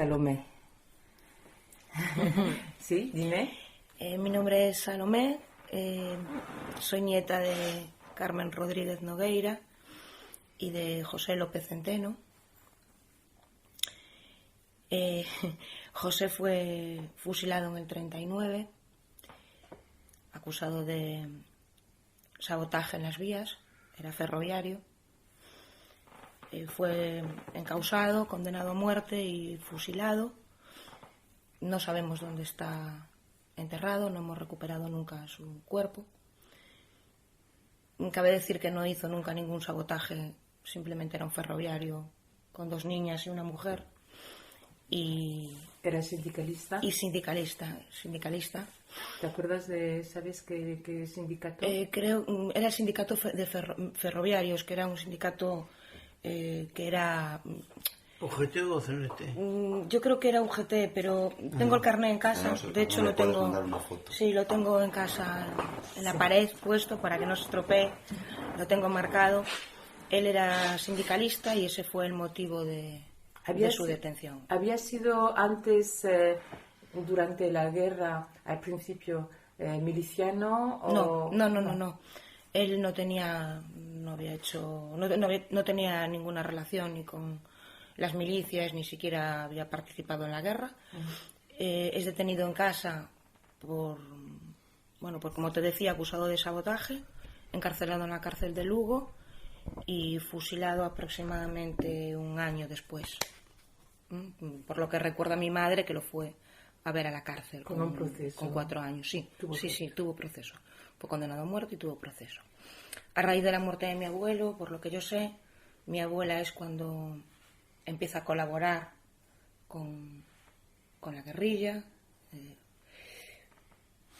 Salomé. Sí, dime. Mi nombre es Salomé, soy nieta de Carmen Rodríguez Nogueira y de José López Centeno. José fue fusilado en el 39, acusado de sabotaje en las vías, era ferroviario. Fue encausado, condenado a muerte y fusilado. No sabemos dónde está enterrado, no hemos recuperado nunca su cuerpo. Cabe decir que no hizo nunca ningún sabotaje, simplemente era un ferroviario con 2 niñas y una mujer. Y ¿Era sindicalista? Y sindicalista. ¿Te acuerdas de, sabes qué sindicato? Creo, era el sindicato de ferroviarios, que era un sindicato que era... ¿UGT o CNT? Yo creo que era UGT, pero tengo el carnet en casa, de hecho lo tengo. Sí, lo tengo en casa, en la pared puesto para que no se estropee, lo tengo marcado. Él era sindicalista y ese fue el motivo de su detención. ¿Había sido antes, durante la guerra, al principio, miliciano? O... No. Él no tenía ninguna relación ni con las milicias, ni siquiera había participado en la guerra. Es detenido en casa por, como te decía, acusado de sabotaje, encarcelado en la cárcel de Lugo y fusilado aproximadamente un año después. Por lo que recuerda mi madre, que lo fue a ver a la cárcel con un proceso. Con 4 años, sí. Tuvo proceso. Fue condenado a muerte y tuvo proceso. A raíz de la muerte de mi abuelo, por lo que yo sé, mi abuela es cuando empieza a colaborar con la guerrilla,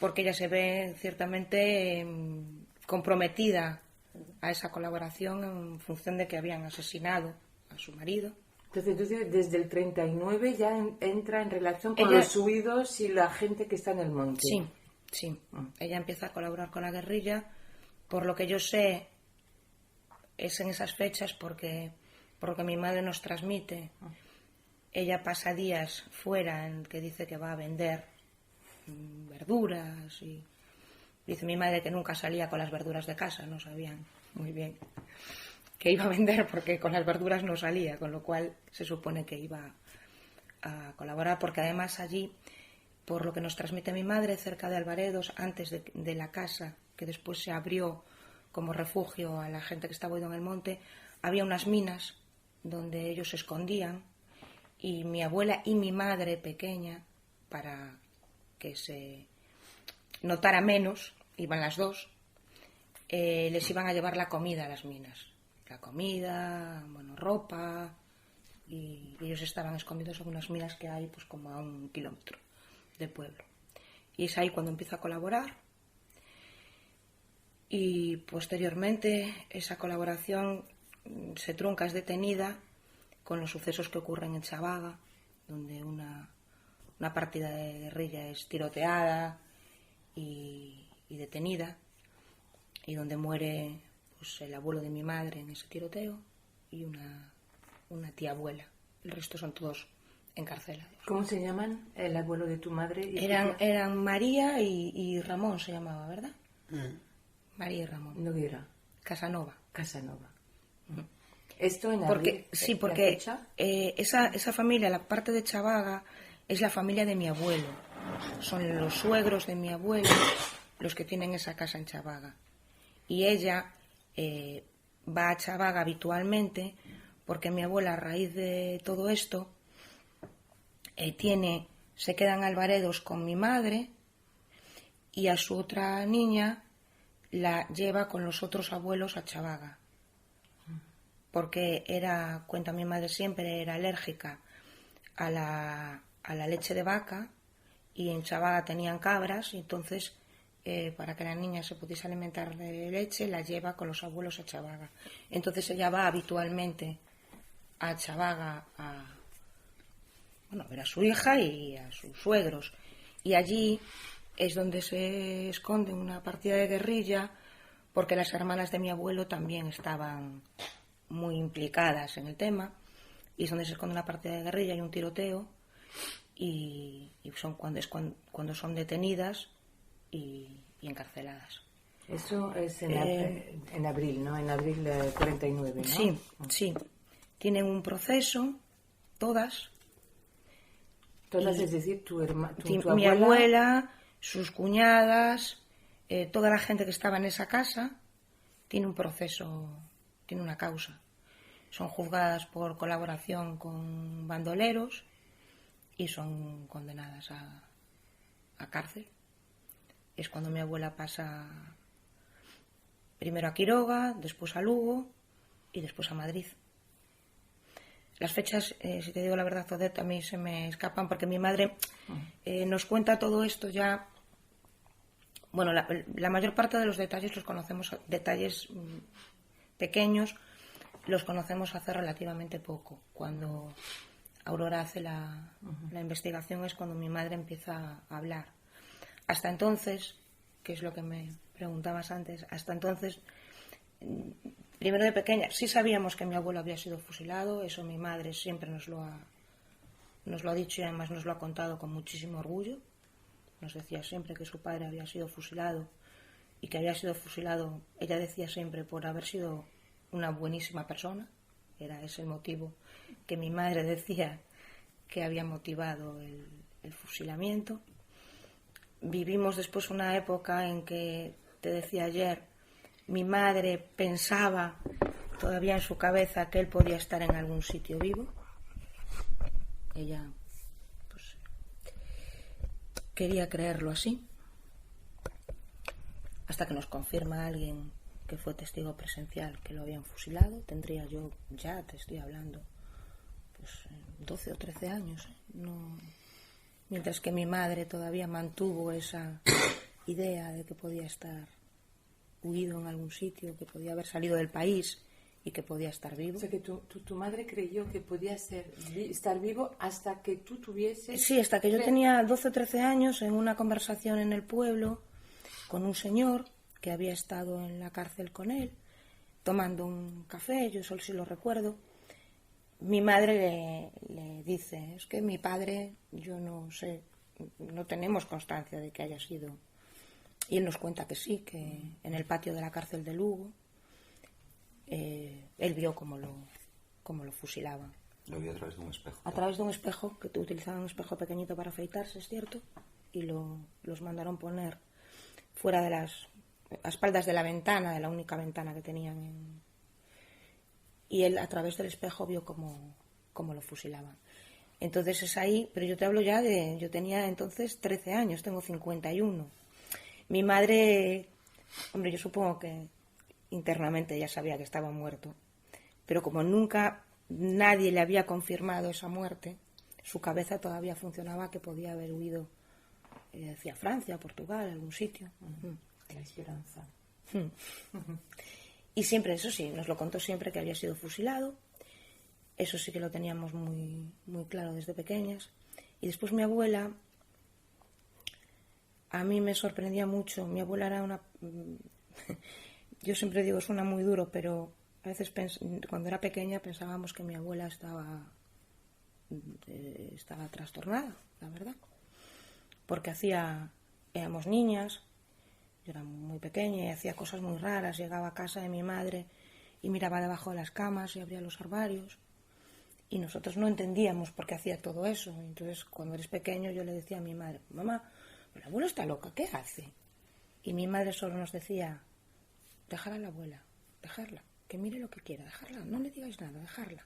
porque ella se ve ciertamente comprometida a esa colaboración en función de que habían asesinado a su marido. Entonces desde el 39 ya entra en relación con los huidos y la gente que está en el monte. Sí. Ella empieza a colaborar con la guerrilla. Por lo que yo sé, es en esas fechas porque por lo que mi madre nos transmite. Ella pasa días fuera en que dice que va a vender verduras y dice mi madre que nunca salía con las verduras de casa, no sabían muy bien que iba a vender porque con las verduras no salía, con lo cual se supone que iba a colaborar, porque además allí, por lo que nos transmite mi madre, cerca de Albaredos, antes de la casa que después se abrió como refugio a la gente que estaba huida en el monte, había unas minas donde ellos se escondían y mi abuela y mi madre pequeña, para que se notara menos, iban las dos, les iban a llevar la comida a las minas. La comida, ropa, y ellos estaban escondidos en unas minas que hay pues como a 1 kilómetro del pueblo. Y es ahí cuando empiezo a colaborar. Y posteriormente esa colaboración se trunca, es detenida con los sucesos que ocurren en Chavaga, donde una partida de guerrilla es tiroteada y detenida, y donde muere pues el abuelo de mi madre en ese tiroteo y una tía abuela. El resto son todos encarcelados. ¿Cómo se llaman el abuelo de tu madre? Eran María y Ramón se llamaba, ¿verdad? María y Ramón. Noguera. Casanova. ¿Esto en porque esa familia, la parte de Chavaga, es la familia de mi abuelo. Son los suegros de mi abuelo los que tienen esa casa en Chavaga. Y ella va a Chavaga habitualmente porque mi abuela, a raíz de todo esto, se queda en Albaredos con mi madre y a su otra niña la lleva con los otros abuelos a Chavaga. Porque cuenta mi madre siempre, era alérgica a la leche de vaca y en Chavaga tenían cabras y entonces para que la niña se pudiese alimentar de leche la lleva con los abuelos a Chavaga. Entonces ella va habitualmente a Chavaga a ver a su hija y a sus suegros, y allí es donde se esconde una partida de guerrilla porque las hermanas de mi abuelo también estaban muy implicadas en el tema, y es donde se esconde una partida de guerrilla y un tiroteo y son cuando son detenidas y encarceladas. Eso es en abril, ¿no? En abril de 49, ¿no? Sí, sí. Tienen un proceso, todas. Todas, es decir, tu mi abuela, sus cuñadas, toda la gente que estaba en esa casa, tiene un proceso, tiene una causa. Son juzgadas por colaboración con bandoleros y son condenadas a cárcel. Es cuando mi abuela pasa primero a Quiroga, después a Lugo y después a Madrid. Las fechas, si te digo la verdad, Odette, a mí se me escapan porque mi madre nos cuenta todo esto ya. Bueno, la mayor parte de los detalles los conocemos, detalles pequeños, los conocemos hace relativamente poco. Cuando Aurora hace la investigación es cuando mi madre empieza a hablar. Hasta entonces, que es lo que me preguntabas antes, hasta entonces, primero de pequeña, sí sabíamos que mi abuelo había sido fusilado, eso mi madre siempre nos lo ha dicho y además nos lo ha contado con muchísimo orgullo. Nos decía siempre que su padre había sido fusilado y que había sido fusilado, ella decía siempre, por haber sido una buenísima persona. Era ese el motivo que mi madre decía que había motivado el fusilamiento. Vivimos después una época en que, te decía ayer, mi madre pensaba todavía en su cabeza que él podía estar en algún sitio vivo. Ella pues quería creerlo así, hasta que nos confirma alguien que fue testigo presencial que lo habían fusilado. Tendría yo, ya te estoy hablando, pues 12 o 13 años, no. Mientras que mi madre todavía mantuvo esa idea de que podía estar huido en algún sitio, que podía haber salido del país y que podía estar vivo. O sea, que tu madre creyó que podía estar vivo hasta que tú tuvieses... Sí, hasta que yo tenía 12 o 13 años, en una conversación en el pueblo con un señor que había estado en la cárcel con él, tomando un café, yo solo sí lo recuerdo. Mi madre le dice, es que mi padre, yo no sé, no tenemos constancia de que haya sido. Y él nos cuenta que sí, que en el patio de la cárcel de Lugo, él vio cómo lo fusilaban. Lo vio a través de un espejo. A través de un espejo, que utilizaban un espejo pequeñito para afeitarse, es cierto, y los mandaron poner fuera de a espaldas de la ventana, de la única ventana que tenían y él a través del espejo vio cómo lo fusilaban. Entonces es ahí, pero yo te hablo ya yo tenía entonces 13 años, tengo 51. Mi madre, hombre, yo supongo que internamente ya sabía que estaba muerto, pero como nunca nadie le había confirmado esa muerte, su cabeza todavía funcionaba que podía haber huido hacia Francia, Portugal, algún sitio. La esperanza. Y siempre, eso sí, nos lo contó siempre que había sido fusilado. Eso sí que lo teníamos muy, muy claro desde pequeñas. Y después mi abuela, a mí me sorprendía mucho. Mi abuela era una... Yo siempre digo, suena muy duro, pero a veces cuando era pequeña pensábamos que mi abuela estaba trastornada, la verdad. Porque éramos niñas, yo era muy pequeña y hacía cosas muy raras. Llegaba a casa de mi madre y miraba debajo de las camas y abría los armarios. Y nosotros no entendíamos por qué hacía todo eso. Entonces, cuando eres pequeño, yo le decía a mi madre, mamá, la abuela está loca, ¿qué hace? Y mi madre solo nos decía, dejar a la abuela, dejarla, que mire lo que quiera, dejarla, no le digáis nada, dejarla.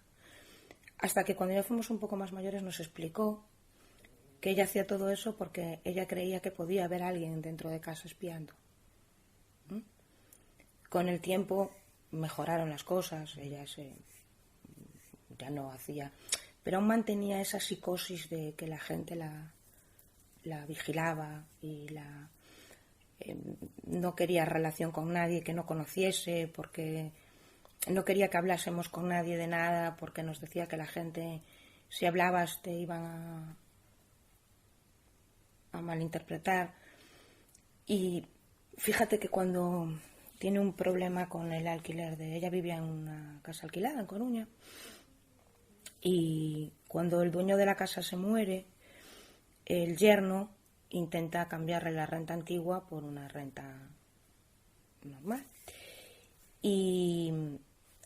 Hasta que cuando ya fuimos un poco más mayores nos explicó que ella hacía todo eso porque ella creía que podía haber alguien dentro de casa espiando. Con el tiempo mejoraron las cosas, ella ya no hacía, pero aún mantenía esa psicosis de que la gente la vigilaba y no quería relación con nadie que no conociese, porque no quería que hablásemos con nadie de nada, porque nos decía que la gente, si hablabas, te iban a malinterpretar. Y fíjate que cuando tiene un problema con el alquiler ella vivía en una casa alquilada en Coruña, y cuando el dueño de la casa se muere, el yerno intenta cambiarle la renta antigua por una renta normal. Y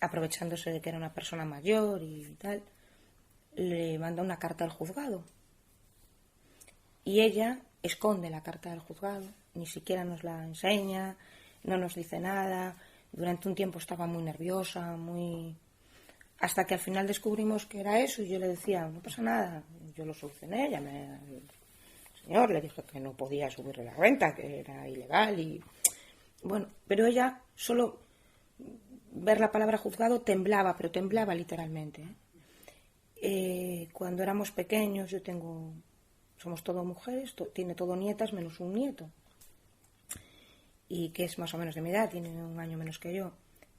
aprovechándose de que era una persona mayor y tal, le manda una carta al juzgado. Y ella esconde la carta del juzgado, ni siquiera nos la enseña, no nos dice nada. Durante un tiempo estaba muy nerviosa, hasta que al final descubrimos que era eso, y yo le decía, no pasa nada, yo lo solucioné, llamé al señor, le dije que no podía subirle la renta, que era ilegal, y bueno, pero ella solo ver la palabra juzgado temblaba, pero temblaba literalmente. Cuando éramos pequeños, somos todo mujeres, tiene todo nietas menos un nieto, y que es más o menos de mi edad, tiene un año menos que yo,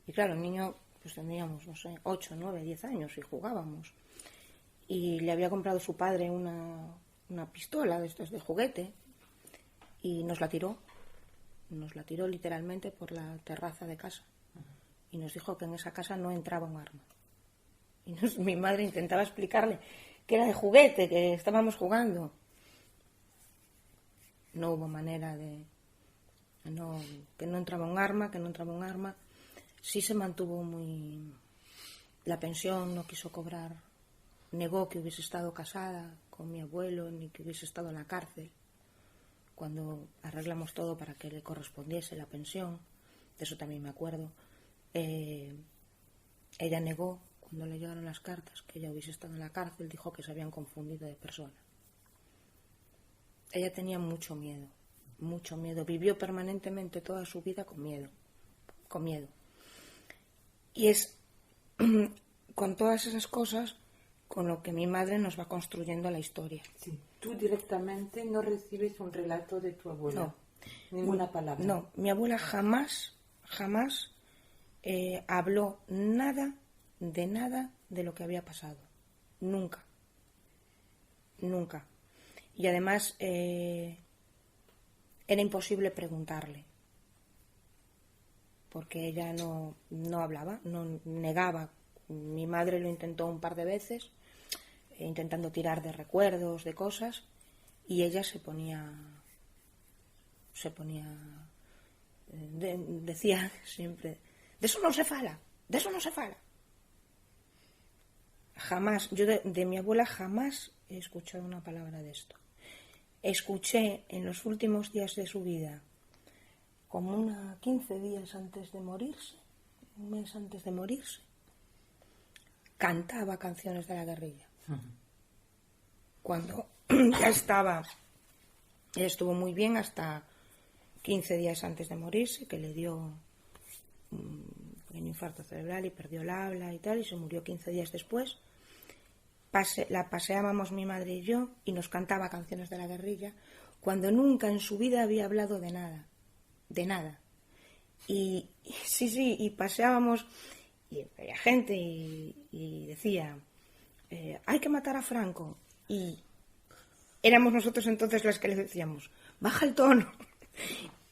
y claro, el niño pues tendríamos, no sé, 8, 9, 10 años y jugábamos. Y le había comprado su padre una pistola de estas de juguete y nos la tiró literalmente por la terraza de casa. Y nos dijo que en esa casa no entraba un arma. Y mi madre intentaba explicarle que era de juguete, que estábamos jugando. No hubo manera que no entraba un arma. Sí se mantuvo la pensión, no quiso cobrar, negó que hubiese estado casada con mi abuelo ni que hubiese estado en la cárcel. Cuando arreglamos todo para que le correspondiese la pensión, de eso también me acuerdo, ella negó cuando le llegaron las cartas que ella hubiese estado en la cárcel, dijo que se habían confundido de persona. Ella tenía mucho miedo, vivió permanentemente toda su vida con miedo. Y es con todas esas cosas con lo que mi madre nos va construyendo la historia. Sí. Tú directamente no recibes un relato de tu abuela. No. Ninguna palabra. No, mi abuela jamás habló nada de lo que había pasado. Nunca. Y además era imposible preguntarle, porque ella no hablaba, no negaba. Mi madre lo intentó un par de veces, intentando tirar de recuerdos, de cosas, y ella decía siempre, de eso no se fala. Jamás, yo de mi abuela jamás he escuchado una palabra de esto. Escuché en los últimos días de su vida, como 15 días antes de morirse, un mes antes de morirse, cantaba canciones de la guerrilla. Cuando ya estuvo muy bien hasta 15 días antes de morirse, que le dio un pequeño infarto cerebral y perdió el habla y tal, y se murió 15 días después. La paseábamos mi madre y yo y nos cantaba canciones de la guerrilla cuando nunca en su vida había hablado de nada. Y paseábamos y había gente y decía, hay que matar a Franco, y éramos nosotros entonces las que le decíamos, baja el tono,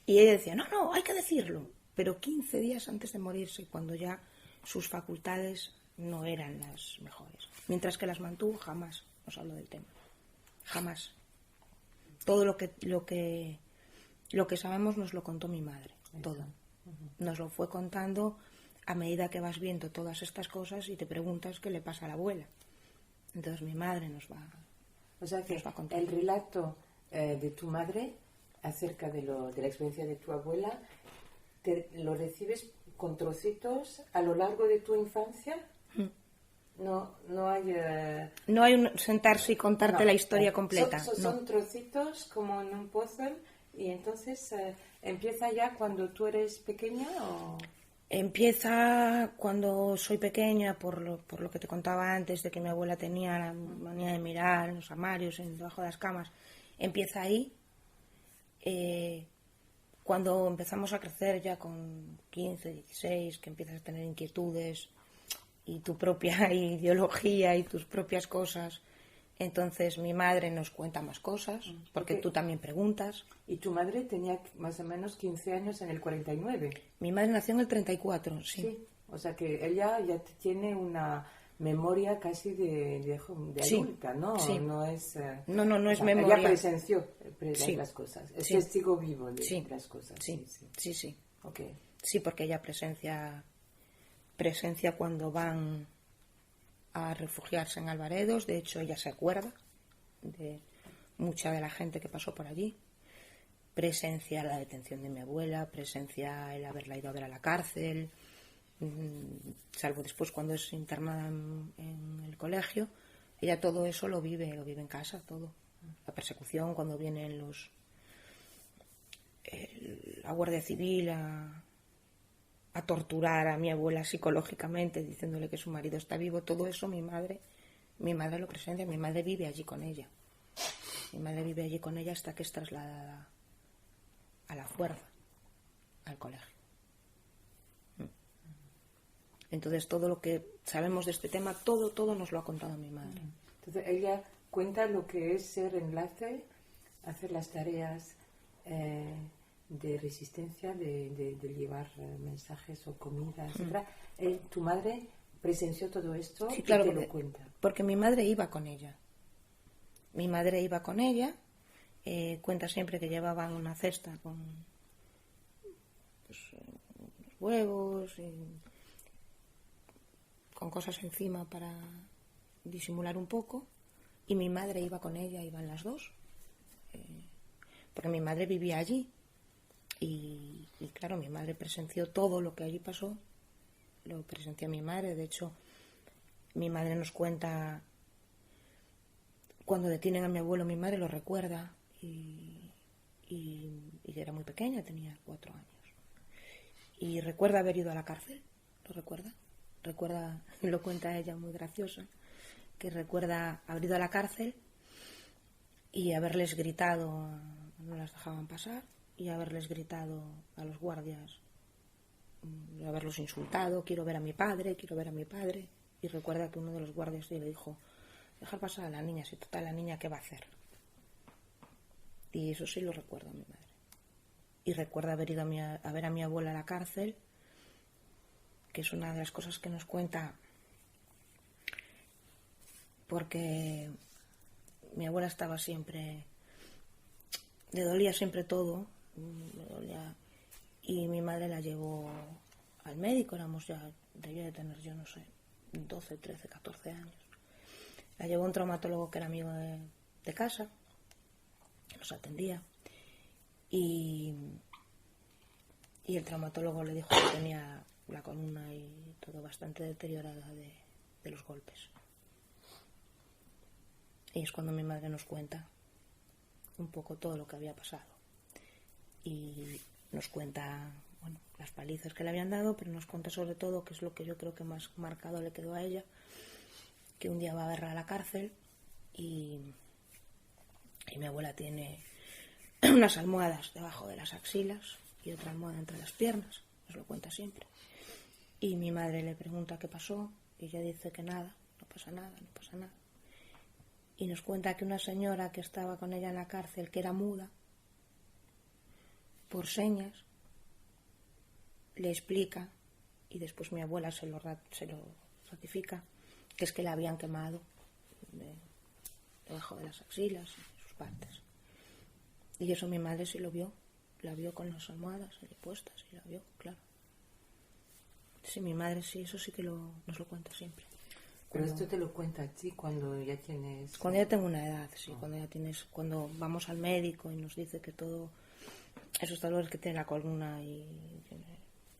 y ella decía, no, hay que decirlo, pero 15 días antes de morirse, cuando ya sus facultades no eran las mejores, mientras que las mantuvo, jamás nos habló del tema, jamás. Todo lo que sabemos nos lo contó mi madre, todo. Nos lo fue contando a medida que vas viendo todas estas cosas y te preguntas qué le pasa a la abuela. Entonces mi madre nos va a contar. El relato de tu madre acerca de la experiencia de tu abuela, ¿lo recibes con trocitos a lo largo de tu infancia? No hay... No hay sentarse y contarte la historia completa. Son trocitos como en un puzzle, y entonces ¿empieza ya cuando tú eres pequeña o...? Empieza cuando soy pequeña, por lo que te contaba antes, de que mi abuela tenía la manía de mirar en los armarios, debajo de las camas. Empieza ahí. Cuando empezamos a crecer ya con 15, 16, que empiezas a tener inquietudes y tu propia ideología y tus propias cosas, entonces mi madre nos cuenta más cosas, porque tú también preguntas. ¿Y tu madre tenía más o menos 15 años en el 49? Mi madre nació en el 34, sí. O sea que ella ya tiene una memoria casi de Sí, adulta, ¿no? sí. No es... No es memoria. Ella presenció Sí. las cosas. Es Sí. testigo vivo de Sí. las cosas. Sí, sí. Ok. Sí, porque ella presencia cuando van a refugiarse en Albaredos. De hecho, ella se acuerda de mucha de la gente que pasó por allí. Presencia la detención de mi abuela, presencia el haberla ido a ver a la cárcel, salvo después cuando es internada en el colegio. Ella todo eso lo vive en casa, todo. La persecución, cuando vienen la Guardia Civil a torturar a mi abuela psicológicamente, diciéndole que su marido está vivo, todo eso mi madre lo presencia, mi madre vive allí con ella. Mi madre vive allí con ella hasta que es trasladada a la fuerza al colegio. Entonces todo lo que sabemos de este tema, todo nos lo ha contado mi madre. Entonces ella cuenta lo que es ser enlace, hacer las tareas de resistencia, de llevar mensajes o comida, etc. Tu madre presenció todo esto, Sí, claro, y te lo cuenta. Porque mi madre iba con ella. Cuenta siempre que llevaban una cesta con unos huevos y con cosas encima para disimular un poco, y mi madre iba con ella, iban las dos, porque mi madre vivía allí y claro, mi madre presenció todo lo que allí pasó, lo presenció mi madre. De hecho, mi madre nos cuenta cuando detienen a mi abuelo, mi madre lo recuerda y era muy pequeña, tenía 4 años, y recuerda haber ido a la cárcel, lo recuerda, lo cuenta ella, muy graciosa, que recuerda haber ido a la cárcel y haberles gritado, no las dejaban pasar, y haberles gritado a los guardias, haberlos insultado, quiero ver a mi padre, y recuerda que uno de los guardias le dijo, dejar pasar a la niña, si total la niña, ¿qué va a hacer? Y eso sí lo recuerda mi madre. Y recuerda haber ido a ver a mi abuela a la cárcel, que es una de las cosas que nos cuenta, porque mi abuela estaba siempre, le dolía siempre todo, y mi madre la llevó al médico, debía de tener, yo no sé, 12, 13, 14 años. La llevó un traumatólogo que era amigo de casa, que nos atendía, y el traumatólogo le dijo que tenía la columna y todo bastante deteriorada de los golpes. Y es cuando mi madre nos cuenta un poco todo lo que había pasado. Y nos cuenta, bueno, las palizas que le habían dado, pero nos cuenta sobre todo, que es lo que yo creo que más marcado le quedó a ella, que un día va a verla a la cárcel y mi abuela tiene unas almohadas debajo de las axilas y otra almohada entre las piernas, nos lo cuenta siempre. Y mi madre le pregunta qué pasó y ella dice que nada, no pasa nada. Y nos cuenta que una señora que estaba con ella en la cárcel, que era muda, por señas, le explica, y después mi abuela se lo ratifica, que es que la habían quemado debajo de las axilas y sus partes. Y eso mi madre sí lo vio, la vio con las almohadas allí puestas, y la vio, claro. Sí, mi madre sí, eso sí que nos lo cuenta siempre. Pero esto te lo cuenta a ti cuando ya tienes... Cuando ya tengo una edad, sí, cuando vamos al médico y nos dice que todo esos dolores que tiene la columna y tiene el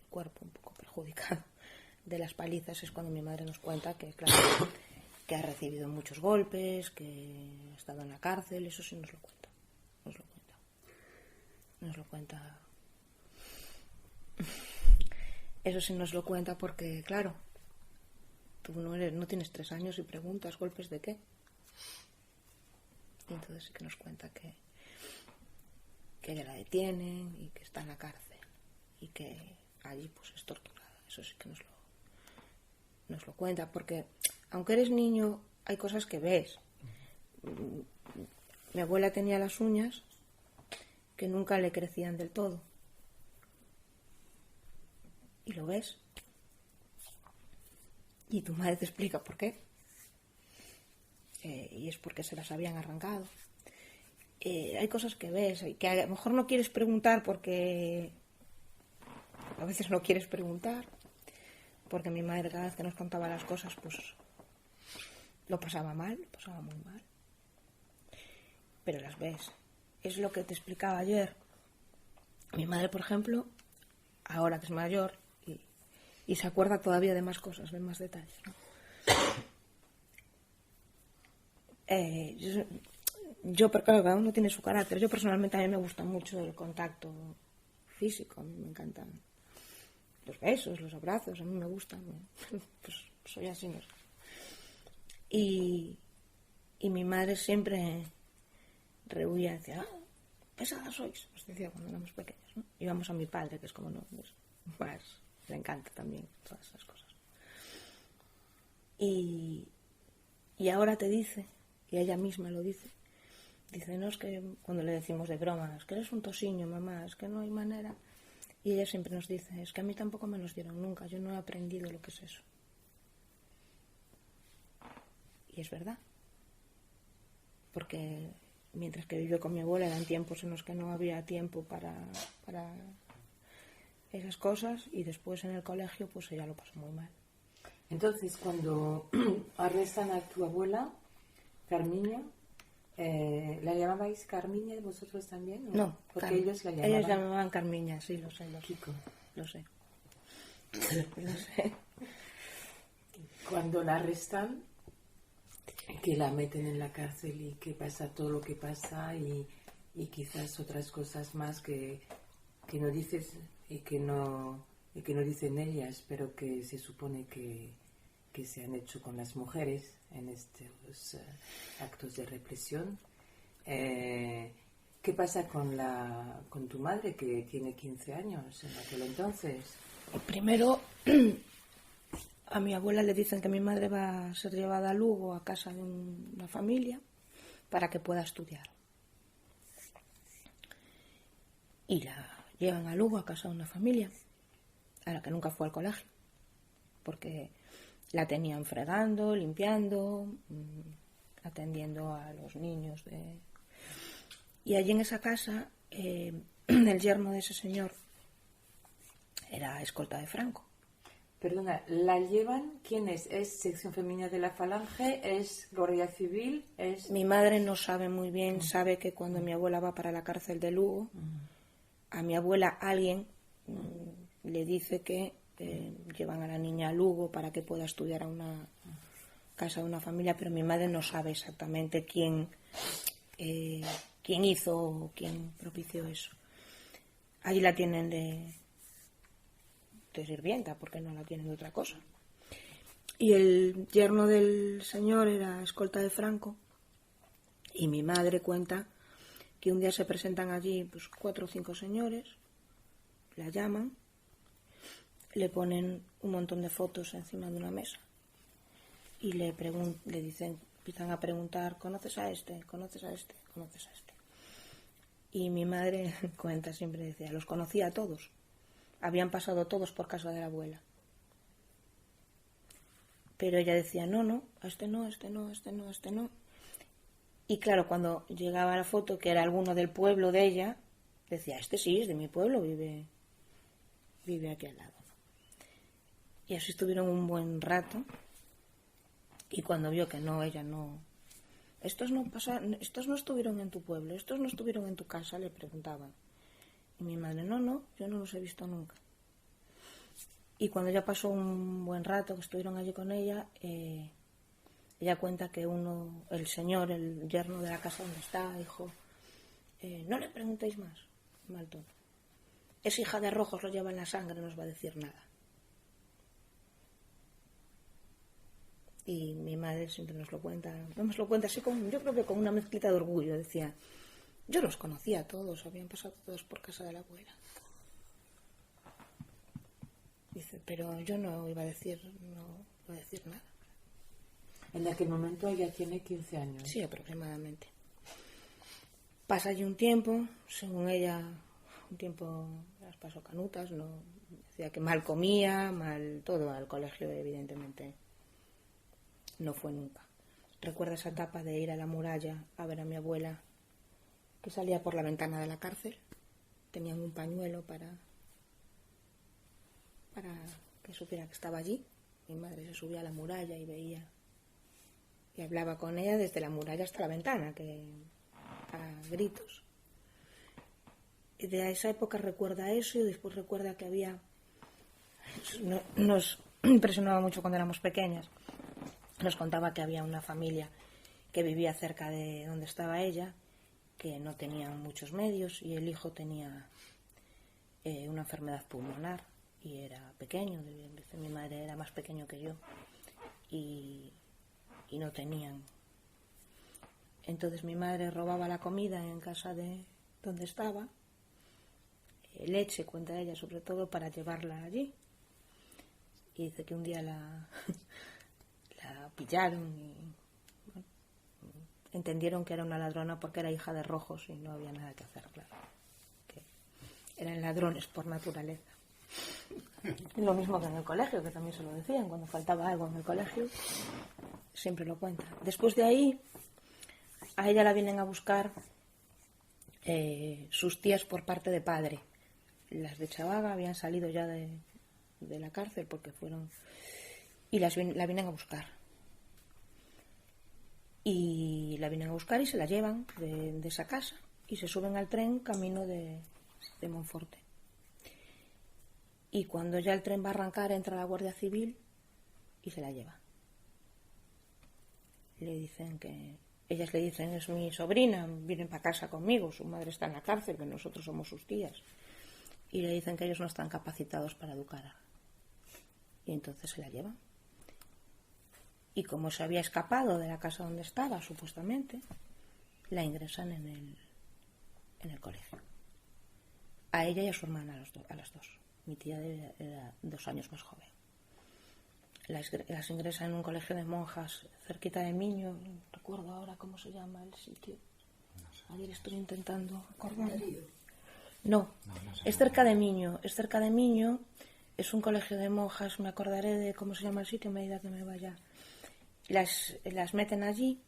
cuerpo un poco perjudicado de las palizas, es cuando mi madre nos cuenta que, claro, que ha recibido muchos golpes, que ha estado en la cárcel. Eso sí nos lo cuenta. Eso sí nos lo cuenta porque, claro, tú no tienes 3 años y preguntas, ¿golpes de qué? Y entonces sí que nos cuenta que ella la detienen y que está en la cárcel y que allí pues es torturada. Eso sí que nos lo cuenta, porque aunque eres niño hay cosas que ves. Mi abuela tenía las uñas que nunca le crecían del todo, y lo ves, Y tu madre te explica por qué. Y es porque se las habían arrancado. Hay cosas que ves y que a lo mejor no quieres preguntar porque a veces no quieres preguntar, porque mi madre cada vez que nos contaba las cosas pues lo pasaba mal, lo pasaba muy mal, pero las ves. Es lo que te explicaba ayer. Mi madre, por ejemplo, ahora que es mayor y se acuerda todavía de más cosas, de más detalles, ¿no? Yo, pero claro, cada uno tiene su carácter. Yo personalmente a mí me gusta mucho el contacto físico, a mí me encantan los besos, los abrazos, a mí me gustan, pues soy así, ¿no? Y mi madre siempre rehuía, decía, pesadas sois, nos decía cuando éramos pequeños, ¿no? Íbamos a mi padre, que es como no, pues, más le encanta también todas esas cosas. Y ahora te dice, y ella misma lo dice, no, es que cuando le decimos de broma, es que eres un tosiño, mamá, es que no hay manera. Y ella siempre nos dice, es que a mí tampoco me los dieron nunca, yo no he aprendido lo que es eso. Y es verdad. Porque mientras que vivió con mi abuela eran tiempos en los que no había tiempo para esas cosas, y después en el colegio pues ella lo pasó muy mal. Entonces, cuando arrestan a tu abuela, Carmiña, ¿la llamabais Carmiña vosotros también? ¿O? No, porque ellos la llamaban. Ellos llamaban Carmiña, sí, lo sé. Kiko. Lo sé. Lo sé. Cuando la arrestan, que la meten en la cárcel y que pasa todo lo que pasa y quizás otras cosas más que no dices y que no dicen ellas, pero que se supone que se han hecho con las mujeres en estos actos de represión. ¿Qué pasa con tu madre, que tiene 15 años en aquel entonces? Primero, a mi abuela le dicen que mi madre va a ser llevada a Lugo, a casa de una familia, para que pueda estudiar. Y la llevan a Lugo, a casa de una familia, a la que nunca fue al colegio, porque la tenían fregando, limpiando, atendiendo a los niños. Y allí en esa casa, el yerno de ese señor era escolta de Franco. Perdona, ¿la llevan? ¿Quién es? ¿Es sección femenina de la Falange? ¿Es Guardia Civil? ¿Es...? Mi madre no sabe muy bien, sabe que cuando mi abuela va para la cárcel de Lugo, a mi abuela alguien le dice que llevan a la niña a Lugo para que pueda estudiar a una casa de una familia, pero mi madre no sabe exactamente quién hizo o quién propició eso. Allí la tienen de sirvienta, porque no la tienen de otra cosa. Y el yerno del señor era escolta de Franco, y mi madre cuenta que un día se presentan allí pues 4 o 5 señores, la llaman, le ponen un montón de fotos encima de una mesa y le dicen, empiezan a preguntar, ¿conoces a este? ¿Conoces a este? ¿Conoces a este? Y mi madre cuenta, siempre decía, los conocía a todos, habían pasado todos por casa de la abuela, pero ella decía, no, a este no, a este no, a este no, a este no. Y claro, cuando llegaba la foto, que era alguno del pueblo de ella, decía, este sí, es de mi pueblo, vive aquí al lado. Y así estuvieron un buen rato, y cuando vio que no, ella no... Estos no estuvieron en tu pueblo, estos no estuvieron en tu casa, le preguntaban. Y mi madre, no, yo no los he visto nunca. Y cuando ya pasó un buen rato que estuvieron allí con ella, ella cuenta que el señor, el yerno de la casa donde está, dijo, no le preguntéis más, mal tono. Es hija de Rojos, lo lleva en la sangre, no os va a decir nada. Y mi madre siempre nos lo cuenta así como, yo creo que con una mezclita de orgullo, decía, yo los conocía a todos, habían pasado todos por casa de la abuela. Dice, pero yo no iba a decir nada. En aquel momento ella tiene 15 años. Sí, aproximadamente. Pasa allí un tiempo, según ella, las pasó canutas, no decía que mal comía, mal todo, al colegio evidentemente no fue nunca. Recuerda esa etapa de ir a la muralla a ver a mi abuela, que salía por la ventana de la cárcel. Tenían un pañuelo para que supiera que estaba allí. Mi madre se subía a la muralla y veía y hablaba con ella desde la muralla hasta la ventana, que a gritos. Y de esa época recuerda eso, y después recuerda que había... Nos impresionaba mucho cuando éramos pequeñas. Nos contaba que había una familia que vivía cerca de donde estaba ella, que no tenían muchos medios, y el hijo tenía una enfermedad pulmonar y era pequeño. Mi madre era más pequeño que yo y no tenían. Entonces mi madre robaba la comida en casa de donde estaba, leche, cuenta ella, sobre todo, para llevarla allí. Y dice que un día la pillaron y bueno, entendieron que era una ladrona porque era hija de rojos y no había nada que hacer, claro. Que eran ladrones por naturaleza. Lo mismo que en el colegio, que también se lo decían, cuando faltaba algo en el colegio, siempre lo cuenta. Después de ahí, a ella la vienen a buscar sus tías por parte de padre. Las de Chavaga habían salido ya de la cárcel porque fueron... Y la vienen a buscar. Y la vienen a buscar y se la llevan de esa casa y se suben al tren camino de Monforte. Y cuando ya el tren va a arrancar, entra la Guardia Civil y se la lleva. Ellas le dicen, es mi sobrina, vienen para casa conmigo, su madre está en la cárcel, que nosotros somos sus tías. Y le dicen que ellos no están capacitados para educarla. Y entonces se la llevan. Y como se había escapado de la casa donde estaba, supuestamente, la ingresan en el colegio. A ella y a su hermana, a las dos. Mi tía era 2 años más joven. Las ingresan en un colegio de monjas cerquita de Miño. No recuerdo ahora cómo se llama el sitio. Ayer estoy intentando acordarme. No, es cerca de Miño. Es cerca de Miño. Es un colegio de monjas. Me acordaré de cómo se llama el sitio a medida que me vaya. Las meten allí.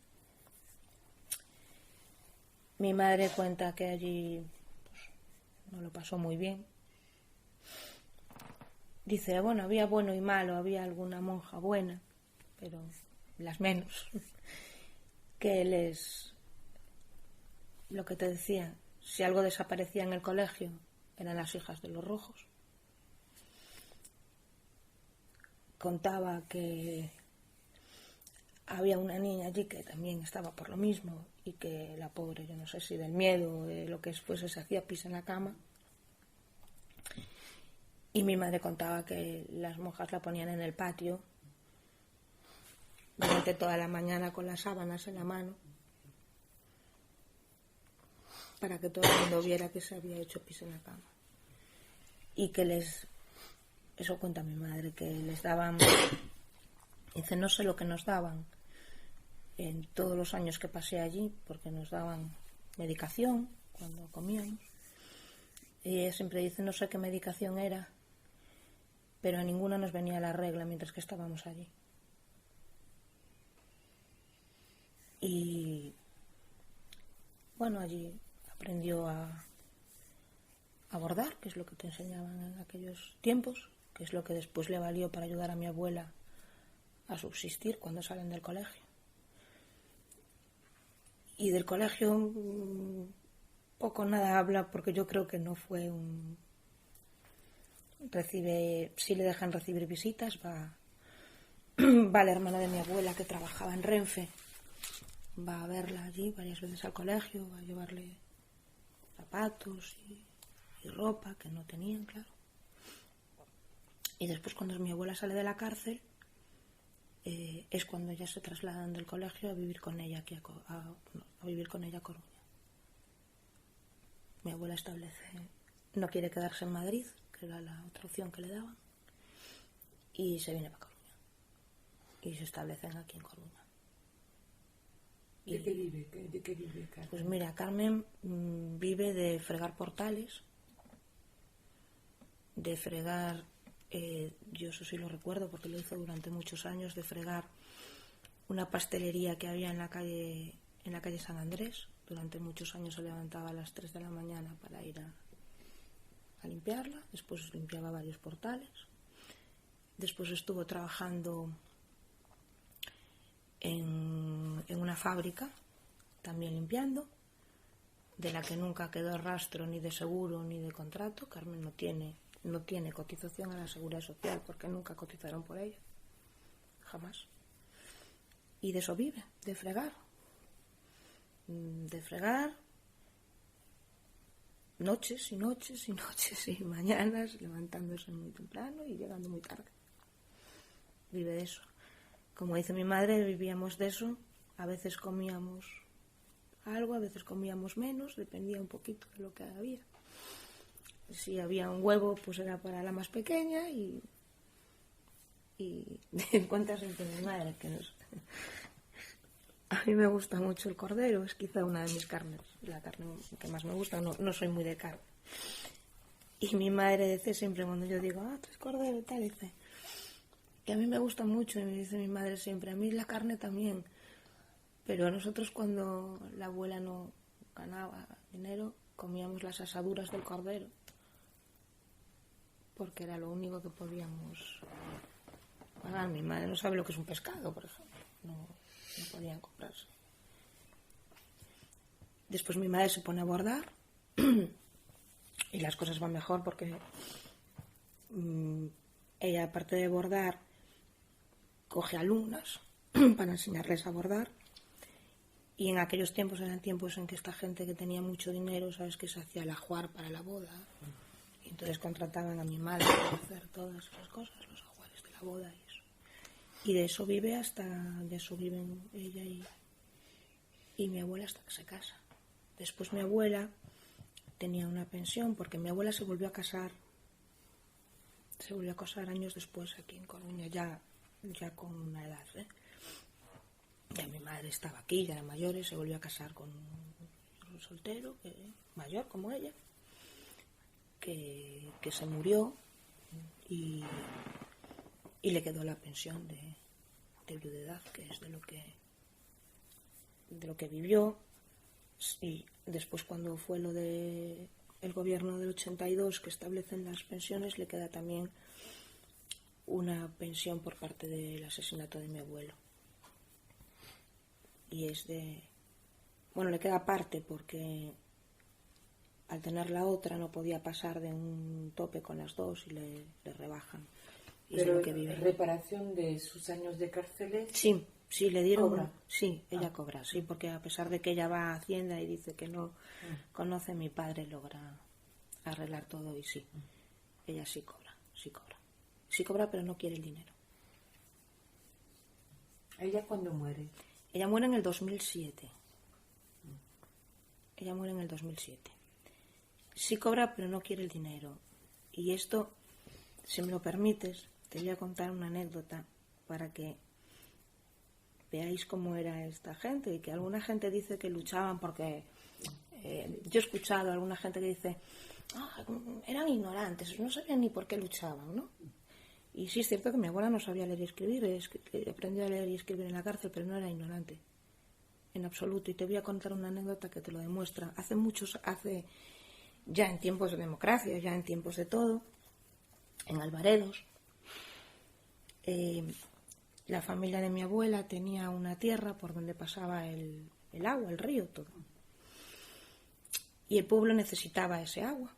Mi madre cuenta que allí pues, no lo pasó muy bien. Dice, bueno, había bueno y malo, había alguna monja buena, pero las menos. Que lo que te decía, si algo desaparecía en el colegio, eran las hijas de los rojos. Contaba que había una niña allí que también estaba por lo mismo y que la pobre, yo no sé si del miedo o de lo que fuese, se hacía pis en la cama. Y mi madre contaba que las monjas la ponían en el patio durante toda la mañana con las sábanas en la mano para que todo el mundo viera que se había hecho pis en la cama. Y que eso cuenta mi madre, que les daban, dice, no sé lo que nos daban en todos los años que pasé allí, porque nos daban medicación cuando comíamos. Y ella siempre dice, no sé qué medicación era, pero a ninguna nos venía la regla mientras que estábamos allí. Y bueno, allí aprendió a bordar, que es lo que te enseñaban en aquellos tiempos, que es lo que después le valió para ayudar a mi abuela a subsistir cuando salen del colegio. Y del colegio poco nada habla, porque yo creo que no fue sí le dejan recibir visitas, va la hermana de mi abuela que trabajaba en Renfe, va a verla allí varias veces al colegio, va a llevarle zapatos y ropa que no tenían, claro. Y después, cuando mi abuela sale de la cárcel, es cuando ya se trasladan del colegio a vivir con ella aquí a vivir con ella a Coruña. Mi abuela no quiere quedarse en Madrid, que era la otra opción que le daban, y se viene para Coruña y se establecen aquí en Coruña. ¿De qué vive Carmen? Pues mira, Carmen vive de fregar portales, de fregar, yo eso sí lo recuerdo porque lo hizo durante muchos años, de fregar una pastelería que había en la calle San Andrés. Durante muchos años se levantaba a las 3 de la mañana para ir a limpiarla. Después limpiaba varios portales. Después estuvo trabajando en una fábrica, también limpiando, de la que nunca quedó rastro ni de seguro ni de contrato. Carmen no tiene cotización a la Seguridad Social porque nunca cotizaron por ella, jamás. Y de eso vive, de fregar noches y noches y noches y mañanas, levantándose muy temprano y llegando muy tarde. Vive de eso. Como dice mi madre, vivíamos de eso. A veces comíamos algo, a veces comíamos menos, dependía un poquito de lo que había. Si había un huevo, pues era para la más pequeña y cuentas entre mi madre, que a mí me gusta mucho el cordero, es quizá una de mis carnes, la carne que más me gusta, no soy muy de carne. Y mi madre dice siempre, cuando yo digo, es cordero y tal, dice, que a mí me gusta mucho, y me dice mi madre siempre, a mí la carne también, pero nosotros cuando la abuela no ganaba dinero, comíamos las asaduras del cordero, porque era lo único que podíamos pagar. Mi madre no sabe lo que es un pescado, por ejemplo, no podían comprarse. Después mi madre se pone a bordar y las cosas van mejor porque ella, aparte de bordar, coge alumnas para enseñarles a bordar. Y en aquellos tiempos eran tiempos en que esta gente que tenía mucho dinero, sabes, que se hacía el ajuar para la boda, y entonces contrataban a mi madre para hacer todas esas cosas, los ajuares de la boda y eso. Y de eso viven ella y mi abuela hasta que se casa. Después mi abuela tenía una pensión porque mi abuela se volvió a casar años después aquí en Coruña, ya con una edad, Ya mi madre estaba aquí, ya era mayor, y se volvió a casar con un soltero, mayor como ella, que se murió y le quedó la pensión de viudedad, que es de lo que vivió. Y después, cuando fue lo de el gobierno del 82 que establecen las pensiones, le queda también una pensión por parte del asesinato de mi abuelo. Y le queda parte porque al tener la otra no podía pasar de un tope con las dos y le rebajan. Y pero es lo que vive. ¿Reparación de sus años de cárcel? Sí, le dieron. ¿Cobra? Sí, ella cobra, sí, porque a pesar de que ella va a Hacienda y dice que no conoce, mi padre logra arreglar todo y sí. Ella sí cobra. Sí cobra, pero no quiere el dinero. ¿Ella cuándo muere? Ella muere en el 2007. Sí cobra, pero no quiere el dinero. Y esto, si me lo permites, te voy a contar una anécdota para que veáis cómo era esta gente. Y que alguna gente dice que luchaban porque... yo he escuchado a alguna gente que dice, eran ignorantes, no sabían ni por qué luchaban, ¿no? Y sí es cierto que mi abuela no sabía leer y escribir, aprendió a leer y escribir en la cárcel, pero no era ignorante, en absoluto. Y te voy a contar una anécdota que te lo demuestra. Ya en tiempos de democracia, ya en tiempos de todo, en Albaredos, la familia de mi abuela tenía una tierra por donde pasaba el agua, el río, todo. Y el pueblo necesitaba ese agua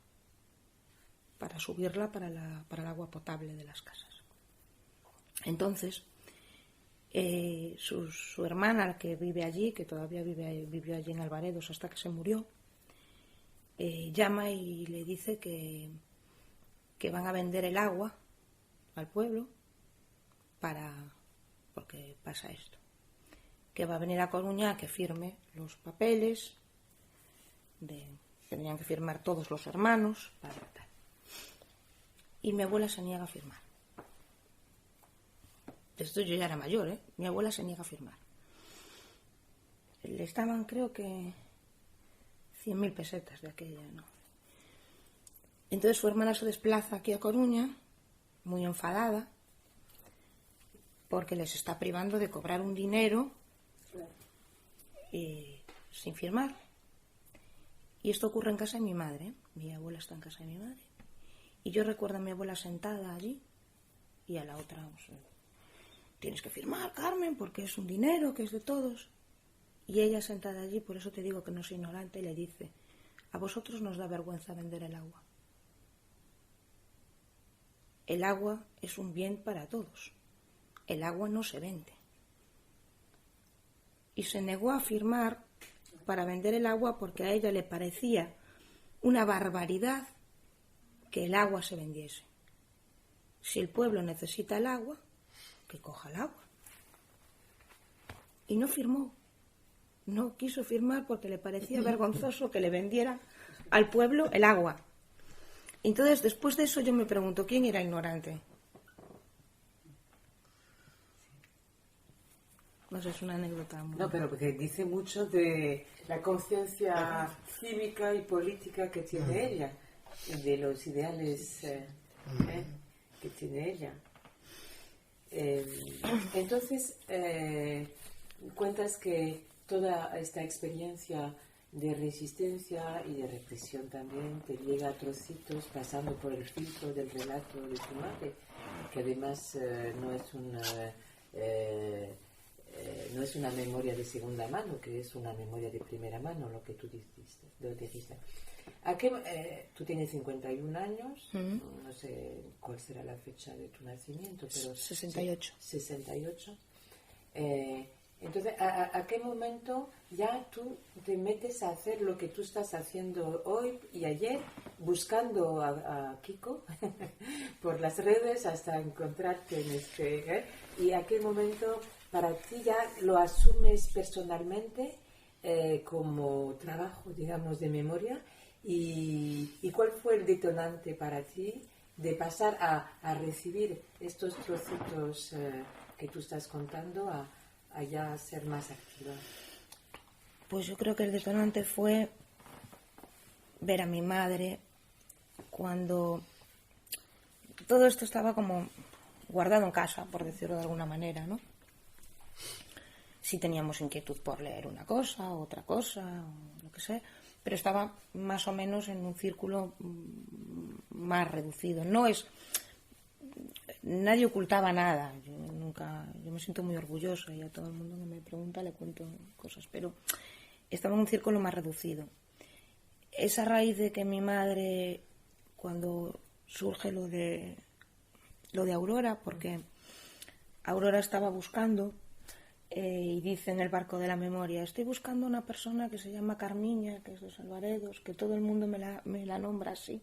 para subirla para el agua potable de las casas. Entonces, su hermana, que vive allí, que todavía vivió allí en Albaredos hasta que se murió, llama y le dice que van a vender el agua al pueblo porque pasa esto. Que va a venir a Coruña a que firme los papeles, tendrían que firmar todos los hermanos, para tal. Y mi abuela se niega a firmar. Esto yo ya era mayor, Mi abuela se niega a firmar. Le estaban, creo que 100.000 pesetas de aquella, ¿no? Entonces su hermana se desplaza aquí a Coruña, muy enfadada, porque les está privando de cobrar un dinero sin firmar. Y esto ocurre en casa de mi madre, ¿eh? Mi abuela está en casa de mi madre. Y yo recuerdo a mi abuela sentada allí y a la otra, pues, tienes que firmar, Carmen, porque es un dinero que es de todos. Y ella sentada allí, por eso te digo que no soy ignorante, le dice: a vosotros nos da vergüenza vender el agua. El agua es un bien para todos. El agua no se vende. Y se negó a firmar para vender el agua porque a ella le parecía una barbaridad que el agua se vendiese. Si el pueblo necesita el agua, que coja el agua. Y no firmó. No quiso firmar porque le parecía vergonzoso que le vendiera al pueblo el agua. Entonces, después de eso, yo me pregunto, ¿quién era ignorante? No sé, es una anécdota muy... No, pero porque dice mucho de la conciencia cívica y política que tiene ella, y de los ideales que tiene ella. Entonces, cuentas que toda esta experiencia de resistencia y de represión también te llega a trocitos pasando por el filtro del relato de tu madre, que además no es una memoria de segunda mano, que es una memoria de primera mano, lo que tú dijiste. Tú tienes 51 años, no sé cuál será la fecha de tu nacimiento, pero 68. 68. Entonces, ¿a qué momento ya tú te metes a hacer lo que tú estás haciendo hoy y ayer, buscando a Kiko por las redes hasta encontrarte en este... ¿Y a qué momento para ti ya lo asumes personalmente como trabajo, digamos, de memoria? ¿Y cuál fue el detonante para ti de pasar a recibir estos trocitos que tú estás contando a ya ser más activa? Pues yo creo que el detonante fue ver a mi madre cuando todo esto estaba como guardado en casa, por decirlo de alguna manera, ¿no? Sí teníamos inquietud por leer una cosa, otra cosa, o lo que sea, pero estaba más o menos en un círculo más reducido. Nadie ocultaba nada. Yo me siento muy orgullosa y a todo el mundo que me pregunta le cuento cosas, pero estaba en un círculo más reducido. Es a raíz de que mi madre, cuando surge lo de Aurora, porque Aurora estaba buscando y dice en el barco de la memoria: estoy buscando una persona que se llama Carmiña, que es de Salvaredos, que todo el mundo me la nombra así,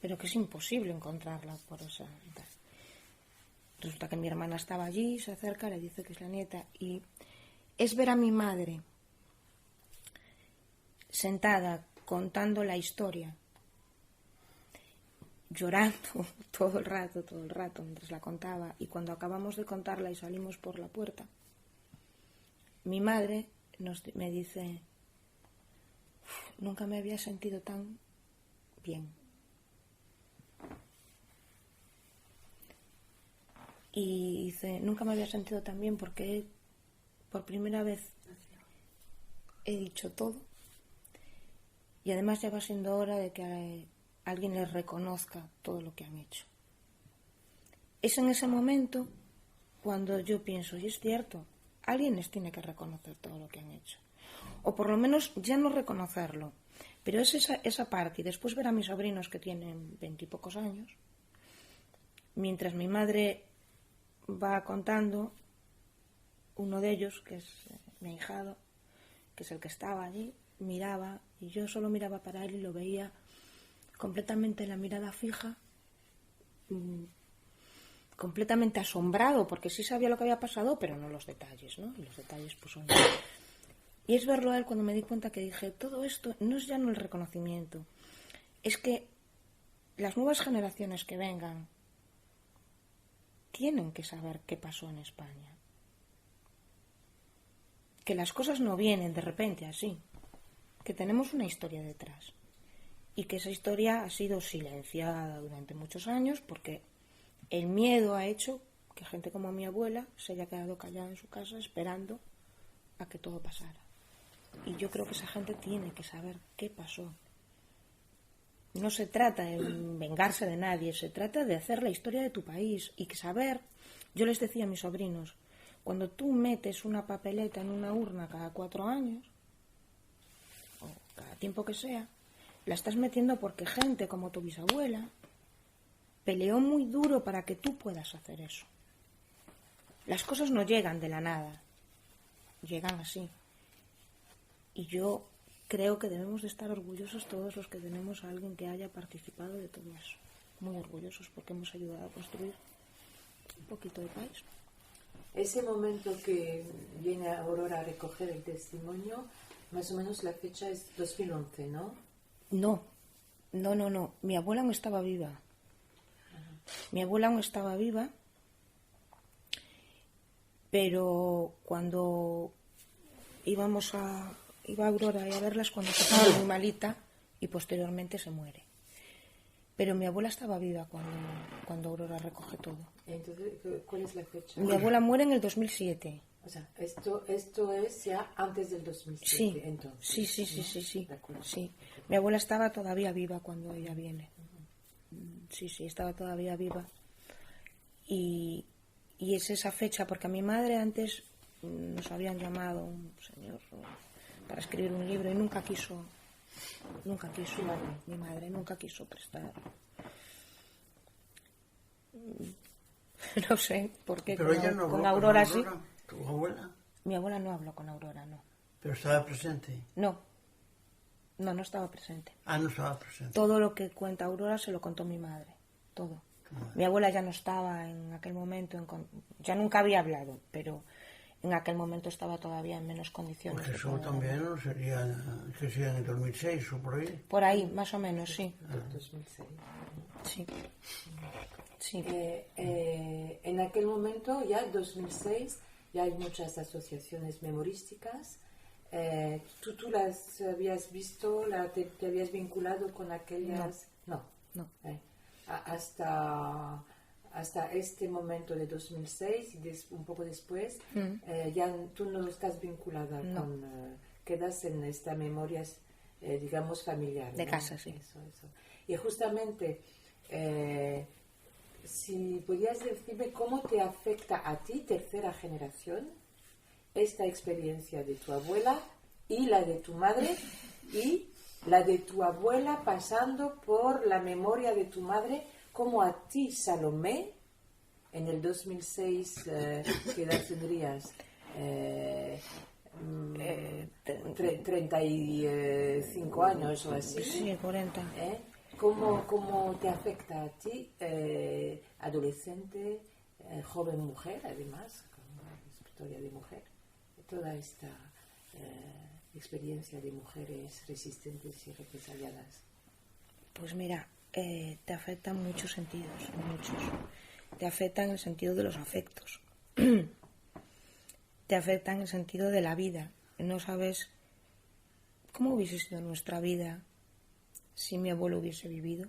pero que es imposible encontrarla por esa... Resulta que mi hermana estaba allí, se acerca, le dice que es la nieta, y es ver a mi madre sentada contando la historia, llorando todo el rato mientras la contaba, y cuando acabamos de contarla y salimos por la puerta, mi madre me dice: nunca me había sentido tan bien. Y dice: nunca me había sentido tan bien porque por primera vez he dicho todo, y además ya va siendo hora de que alguien les reconozca todo lo que han hecho. Es en ese momento cuando yo pienso, y es cierto, alguien les tiene que reconocer todo lo que han hecho, o por lo menos ya no reconocerlo, pero es esa parte. Y después ver a mis sobrinos, que tienen 20 y pocos años, mientras mi madre va contando, uno de ellos, que es mi ahijado, que es el que estaba allí, miraba, y yo solo miraba para él y lo veía completamente la mirada fija, completamente asombrado, porque sí sabía lo que había pasado, pero no los detalles, ¿no? Y los detalles pues son... Y es verlo a él cuando me di cuenta que dije, todo esto no es ya no el reconocimiento, es que las nuevas generaciones que vengan tienen que saber qué pasó en España. Que las cosas no vienen de repente así, que tenemos una historia detrás, y que esa historia ha sido silenciada durante muchos años porque el miedo ha hecho que gente como mi abuela se haya quedado callada en su casa esperando a que todo pasara. Y yo creo que esa gente tiene que saber qué pasó. No se trata de vengarse de nadie, se trata de hacer la historia de tu país y que saber. Yo les decía a mis sobrinos, cuando tú metes una papeleta en una urna cada 4 años, o cada tiempo que sea, la estás metiendo porque gente como tu bisabuela peleó muy duro para que tú puedas hacer eso. Las cosas no llegan de la nada, llegan así. Y yo creo que debemos de estar orgullosos todos los que tenemos a alguien que haya participado de todo eso. Muy orgullosos porque hemos ayudado a construir un poquito de país. Ese momento que viene Aurora a recoger el testimonio, más o menos la fecha es 2011, ¿no? No. Mi abuela aún estaba viva. Mi abuela aún estaba viva, pero cuando iba Aurora a verlas cuando se pone muy malita y posteriormente se muere. Pero mi abuela estaba viva cuando Aurora recoge todo. Entonces, ¿cuál es la fecha? Mi abuela muere en el 2007. O sea, esto es ya antes del 2007. Sí, entonces, sí. De acuerdo. Sí. Mi abuela estaba todavía viva cuando ella viene. Sí, estaba todavía viva. Y es esa fecha, porque a mi madre antes nos habían llamado un señor para escribir un libro y nunca quiso, mi madre nunca quiso prestar. No sé por qué. Pero ella no habló con Aurora sí. ¿Tu abuela? Mi abuela no habló con Aurora, no. ¿Pero estaba presente? No estaba presente. Ah, no estaba presente. Todo lo que cuenta Aurora se lo contó mi madre, todo. Mi abuela ya no estaba en aquel momento, ya nunca había hablado, pero en aquel momento estaba todavía en menos condiciones. Pues eso también no sería en el 2006 o por ahí. Por ahí, más o menos, sí. 2006. Sí. En aquel momento, ya 2006, ya hay muchas asociaciones memorísticas. ¿Tú las habías visto? ¿Te habías vinculado con aquellas? No. Hasta este momento de 2006 y un poco después, ya tú no estás vinculada con... quedas en esta memoria, digamos, familiar. De ¿no? casa, sí. Eso. Y justamente, si podías decirme cómo te afecta a ti, tercera generación, esta experiencia de tu abuela y la de tu madre y la de tu abuela pasando por la memoria de tu madre, como a ti, Salomé, en el 2006, ¿qué edad tendrías? 35 años o así. Sí, 40. ¿Cómo te afecta a ti, adolescente, joven mujer, además, con una historia de mujer, toda esta experiencia de mujeres resistentes y represaliadas? Pues mira, te afecta en muchos sentidos, muchos. Te afecta en el sentido de los afectos. Te afecta en el sentido de la vida. No sabes cómo hubiese sido nuestra vida si mi abuelo hubiese vivido.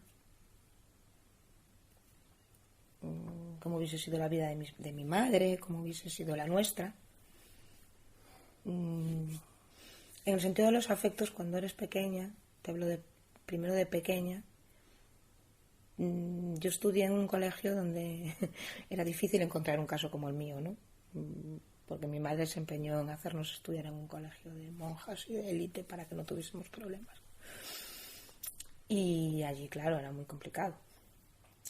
Cómo hubiese sido la vida de mi madre, cómo hubiese sido la nuestra. En el sentido de los afectos, cuando eres pequeña, te hablo primero de pequeña, yo estudié en un colegio donde era difícil encontrar un caso como el mío, ¿no? Porque mi madre se empeñó en hacernos estudiar en un colegio de monjas y de élite para que no tuviésemos problemas. Y allí, claro, era muy complicado.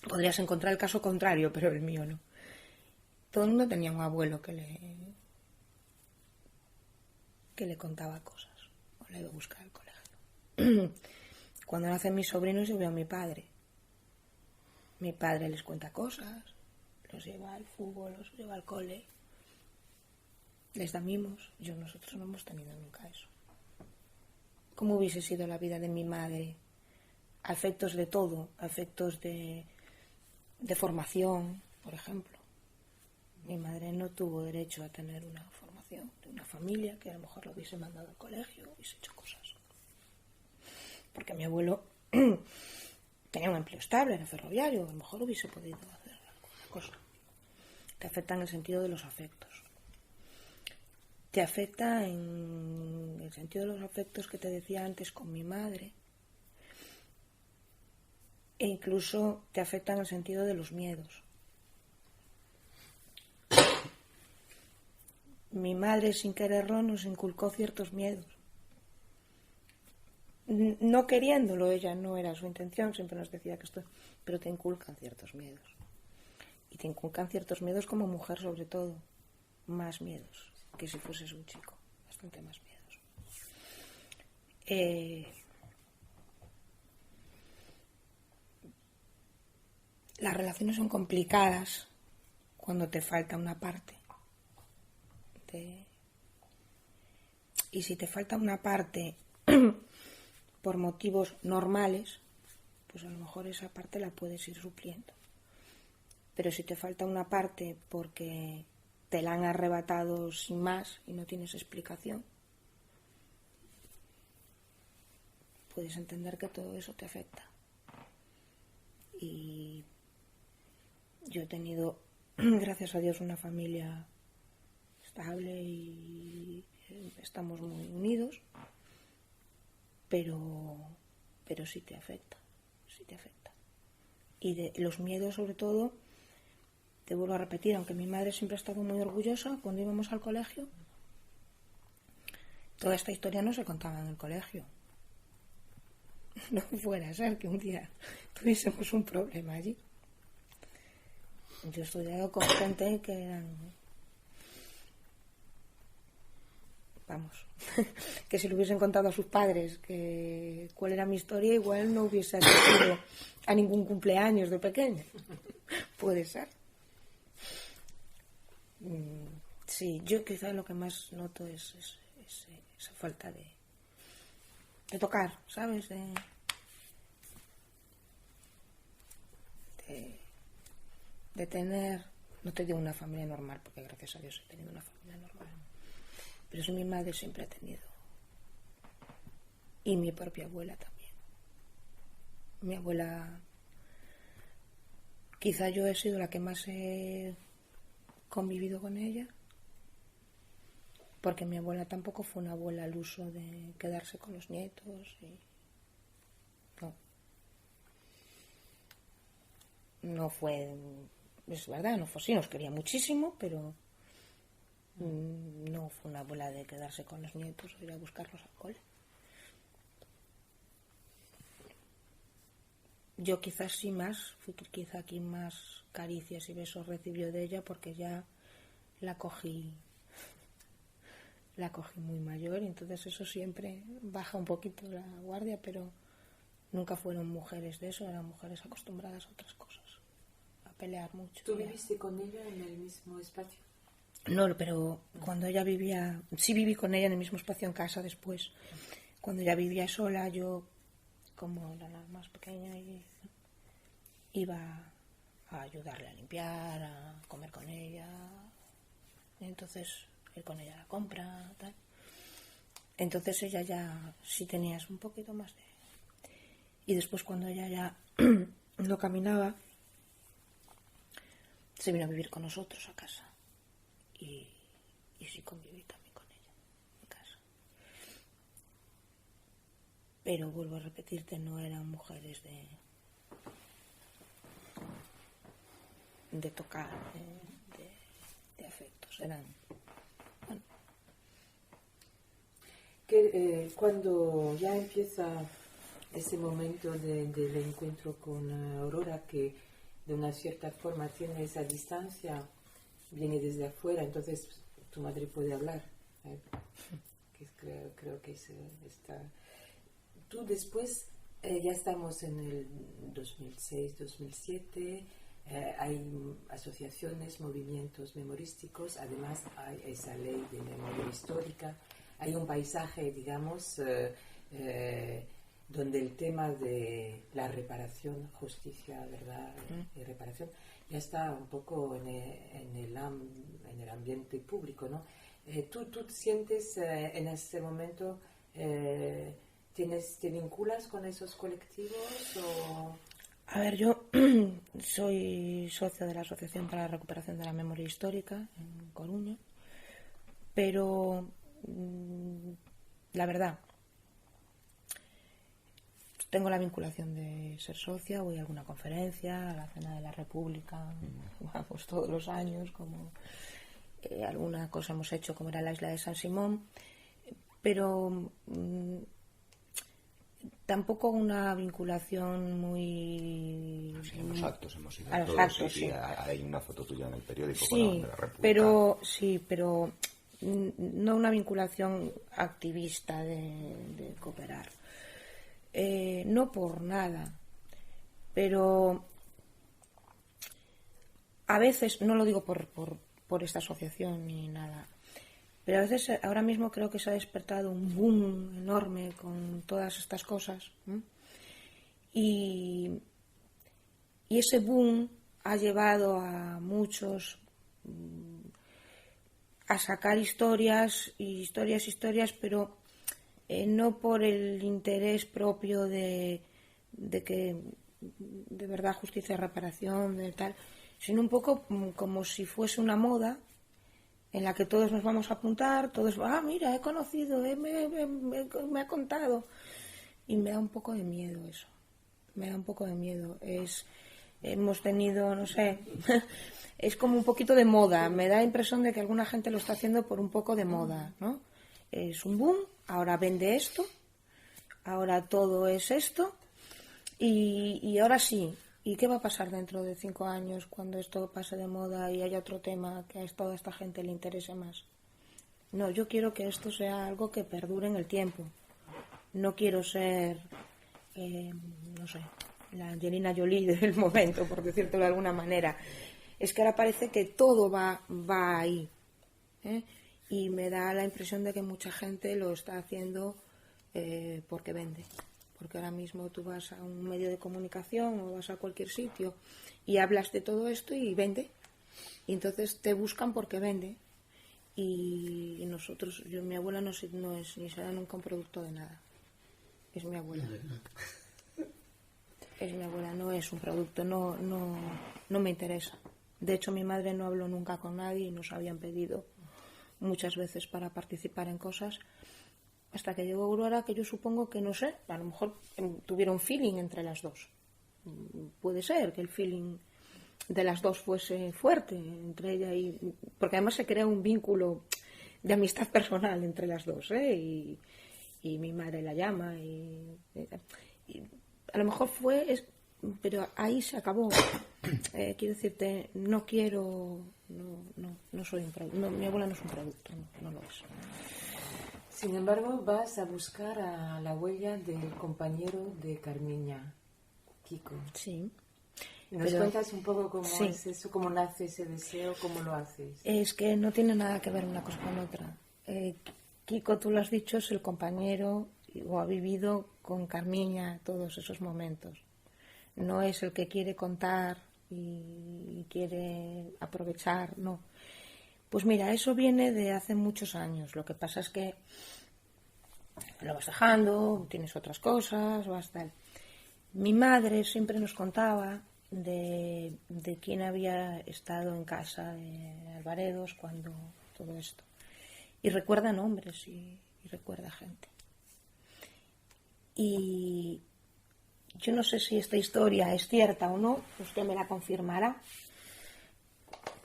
Podrías encontrar el caso contrario, pero el mío no. Todo el mundo tenía un abuelo que le contaba cosas o le iba a buscar al colegio. Cuando nacen mis sobrinos yo veo a mi padre. Mi padre les cuenta cosas, los lleva al fútbol, los lleva al cole, les da mimos. Nosotros no hemos tenido nunca eso. ¿Cómo hubiese sido la vida de mi madre? A efectos de todo, a efectos de formación, por ejemplo. Mi madre no tuvo derecho a tener una formación de una familia que a lo mejor lo hubiese mandado al colegio, hubiese hecho cosas. Porque mi abuelo tenía un empleo estable, era ferroviario, a lo mejor hubiese podido hacer alguna cosa. te afecta en el sentido de los afectos. Te afecta en el sentido de los afectos que te decía antes con mi madre, e incluso te afecta en el sentido de los miedos. Mi madre, sin quererlo, nos inculcó ciertos miedos. No queriéndolo, ella no era su intención, siempre nos decía que esto, pero te inculcan ciertos miedos. Y te inculcan ciertos miedos como mujer, sobre todo, más miedos que si fueses un chico, bastante más miedos. Las relaciones son complicadas cuando te falta una parte. Y si te falta una parte por motivos normales, pues a lo mejor esa parte la puedes ir supliendo. Pero si te falta una parte porque te la han arrebatado sin más y no tienes explicación, puedes entender que todo eso te afecta. Y yo he tenido, gracias a Dios, una familia estable y estamos muy unidos, pero sí te afecta. Y de los miedos, sobre todo, te vuelvo a repetir, aunque mi madre siempre ha estado muy orgullosa, cuando íbamos al colegio, toda esta historia no se contaba en el colegio. No fuera a ser que un día tuviésemos un problema allí. Yo he estudiado con gente que eran, que si le hubiesen contado a sus padres cuál era mi historia, igual no hubiese asistido a ningún cumpleaños de pequeña. Puede ser. Sí, yo quizá lo que más noto es esa falta de tocar, ¿sabes? De tener, no te digo una familia normal, porque gracias a Dios he tenido una familia normal, pero eso mi madre siempre ha tenido, y mi propia abuela también. Mi abuela, quizá yo he sido la que más he convivido con ella, porque mi abuela tampoco fue una abuela al uso de quedarse con los nietos y no fue, es verdad, no fue así, nos quería muchísimo, pero no fue una abuela de quedarse con los nietos o ir a buscarlos al cole. Yo quizás sí más, quizá aquí más caricias y besos recibió de ella, porque ya la cogí muy mayor, y entonces eso siempre baja un poquito la guardia, pero nunca fueron mujeres de eso, eran mujeres acostumbradas a otras cosas, a pelear mucho. ¿Tú viviste con ella en el mismo espacio? No, pero cuando ella vivía, sí viví con ella en el mismo espacio en casa después. Cuando ella vivía sola, yo, como era la más pequeña, iba a ayudarle a limpiar, a comer con ella, y entonces ir con ella a la compra, tal. Entonces ella ya sí tenías un poquito más de... Y después, cuando ella ya no caminaba, se vino a vivir con nosotros a casa. Y sí conviví también con ella en casa. Pero vuelvo a repetirte, no eran mujeres de tocar, de afectos. Eran... Bueno. Cuando ya empieza ese momento del encuentro con Aurora, que de una cierta forma tiene esa distancia, viene desde afuera, entonces tu madre puede hablar, que creo que está. Tú después, ya estamos en el 2006, 2007, hay asociaciones, movimientos memorísticos, además hay esa ley de memoria histórica, hay un paisaje, digamos, donde el tema de la reparación, justicia, verdad y reparación ya está un poco en el ambiente público, ¿no? ¿Tú sientes en este momento, te vinculas con esos colectivos o...? A ver, yo soy socia de la Asociación para la Recuperación de la Memoria Histórica en Coruña, pero la verdad, tengo la vinculación de ser socia, voy a alguna conferencia, a la Cena de la República, vamos todos los años, como alguna cosa hemos hecho, como era la isla de San Simón, pero tampoco una vinculación muy... Sí, en los actos hemos ido a los todos, actos, sí. Hay una foto tuya en el periódico con Sí, la bandera de la República. pero no una vinculación activista de cooperar. No por nada, pero a veces, no lo digo por esta asociación ni nada, pero a veces ahora mismo creo que se ha despertado un boom enorme con todas estas cosas, ¿eh? Y ese boom ha llevado a muchos a sacar historias, pero no por el interés propio de que de verdad justicia y reparación, de tal, sino un poco como si fuese una moda en la que todos nos vamos a apuntar, todos, mira, he conocido, me ha contado, y me da un poco de miedo eso, hemos tenido, no sé, es como un poquito de moda, me da la impresión de que alguna gente lo está haciendo por un poco de moda, ¿no? Es un boom, ahora vende esto, ahora todo es esto, y ahora sí. ¿Y qué va a pasar dentro de 5 años cuando esto pase de moda y haya otro tema que a toda esta gente le interese más? No, yo quiero que esto sea algo que perdure en el tiempo. No quiero ser, no sé, la Angelina Jolie del momento, por decírtelo de alguna manera. Es que ahora parece que todo va ahí, ¿eh? Y me da la impresión de que mucha gente lo está haciendo porque vende. Porque ahora mismo tú vas a un medio de comunicación o vas a cualquier sitio y hablas de todo esto y vende. Y entonces te buscan porque vende. Y nosotros, mi abuela no es ni será nunca un producto de nada. Es mi abuela. Es mi abuela, no es un producto, no me interesa. De hecho, mi madre no habló nunca con nadie y nos habían pedido muchas veces para participar en cosas. Hasta que llegó Aurora, que yo supongo que, no sé, a lo mejor tuvieron feeling entre las dos. Puede ser que el feeling de las dos fuese fuerte entre ella y... Porque además se crea un vínculo de amistad personal entre las dos, ¿eh? Y mi madre la llama y a lo mejor pero ahí se acabó. Quiero decirte, no soy un producto. Mi abuela no es un producto, no lo es. Sin embargo, vas a buscar a la huella del compañero de Carmiña, Kiko. Sí. ¿Nos cuentas un poco cómo es eso, cómo nace ese deseo, cómo lo haces? Es que no tiene nada que ver una cosa con otra. Kiko, tú lo has dicho, es el compañero o ha vivido con Carmiña todos esos momentos. No es el que quiere contar y quiere aprovechar, no. Pues mira, eso viene de hace muchos años. Lo que pasa es que lo vas dejando, tienes otras cosas, vas tal. Mi madre siempre nos contaba de quién había estado en casa de Alvaredos cuando todo esto. Y recuerda nombres y recuerda gente. Y yo no sé si esta historia es cierta o no, usted me la confirmará.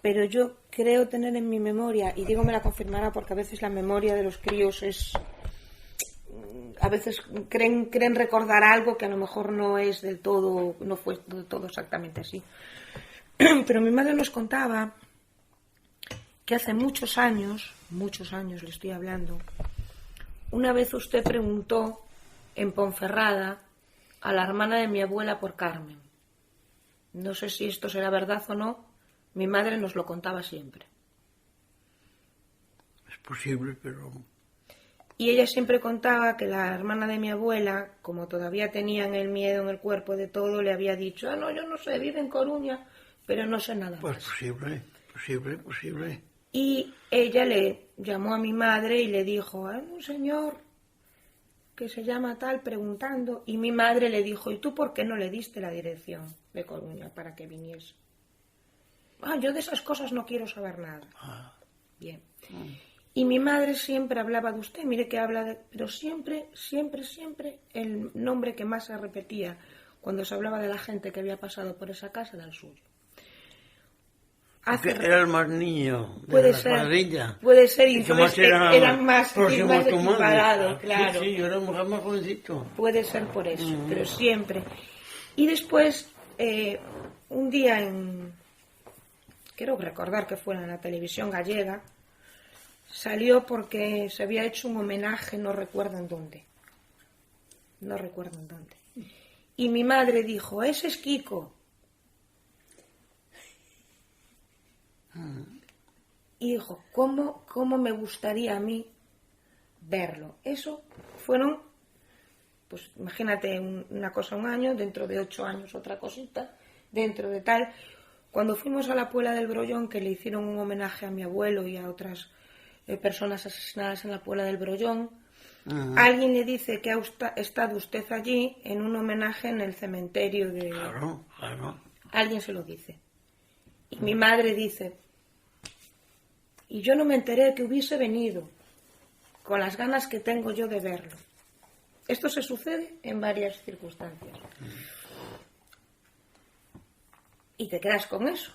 Pero yo creo tener en mi memoria, y digo me la confirmará porque a veces la memoria de los críos es... A veces creen recordar algo que a lo mejor no es del todo, no fue del todo exactamente así. Pero mi madre nos contaba que hace muchos años le estoy hablando, una vez usted preguntó en Ponferrada a la hermana de mi abuela por Carmen. No sé si esto será verdad o no. Mi madre nos lo contaba siempre. Es posible, pero... Y ella siempre contaba que la hermana de mi abuela, como todavía tenían el miedo en el cuerpo de todo, le había dicho, no, yo no sé, vive en Coruña, pero no sé nada más. Pues posible. Y ella le llamó a mi madre y le dijo, un señor que se llama tal, preguntando, y mi madre le dijo, ¿y tú por qué no le diste la dirección de Coruña para que viniese? Yo de esas cosas no quiero saber nada. Bien. Y mi madre siempre hablaba de usted, mire que habla de... Pero siempre, siempre, siempre el nombre que más se repetía cuando se hablaba de la gente que había pasado por esa casa era el suyo. Era el más niño de Puede la ser, cuadrilla. puede ser, Y entonces era más equiparado, claro. Sí, yo era más jovencito. Puede ser por eso, pero siempre. Y después, un día quiero recordar que fue en la televisión gallega, salió porque se había hecho un homenaje, no recuerdo en dónde. Y mi madre dijo, ese es Kiko. Y dijo, ¿cómo me gustaría a mí verlo? Eso fueron, pues imagínate una cosa un año, dentro de 8 años otra cosita, dentro de tal. Cuando fuimos a la Puebla del Brollón, que le hicieron un homenaje a mi abuelo y a otras personas asesinadas en la Puebla del Brollón, alguien le dice que ha estado usted allí en un homenaje en el cementerio de... Claro. Alguien se lo dice. Y mi madre dice, y yo no me enteré que hubiese venido, con las ganas que tengo yo de verlo. Esto se sucede en varias circunstancias. Y te quedas con eso.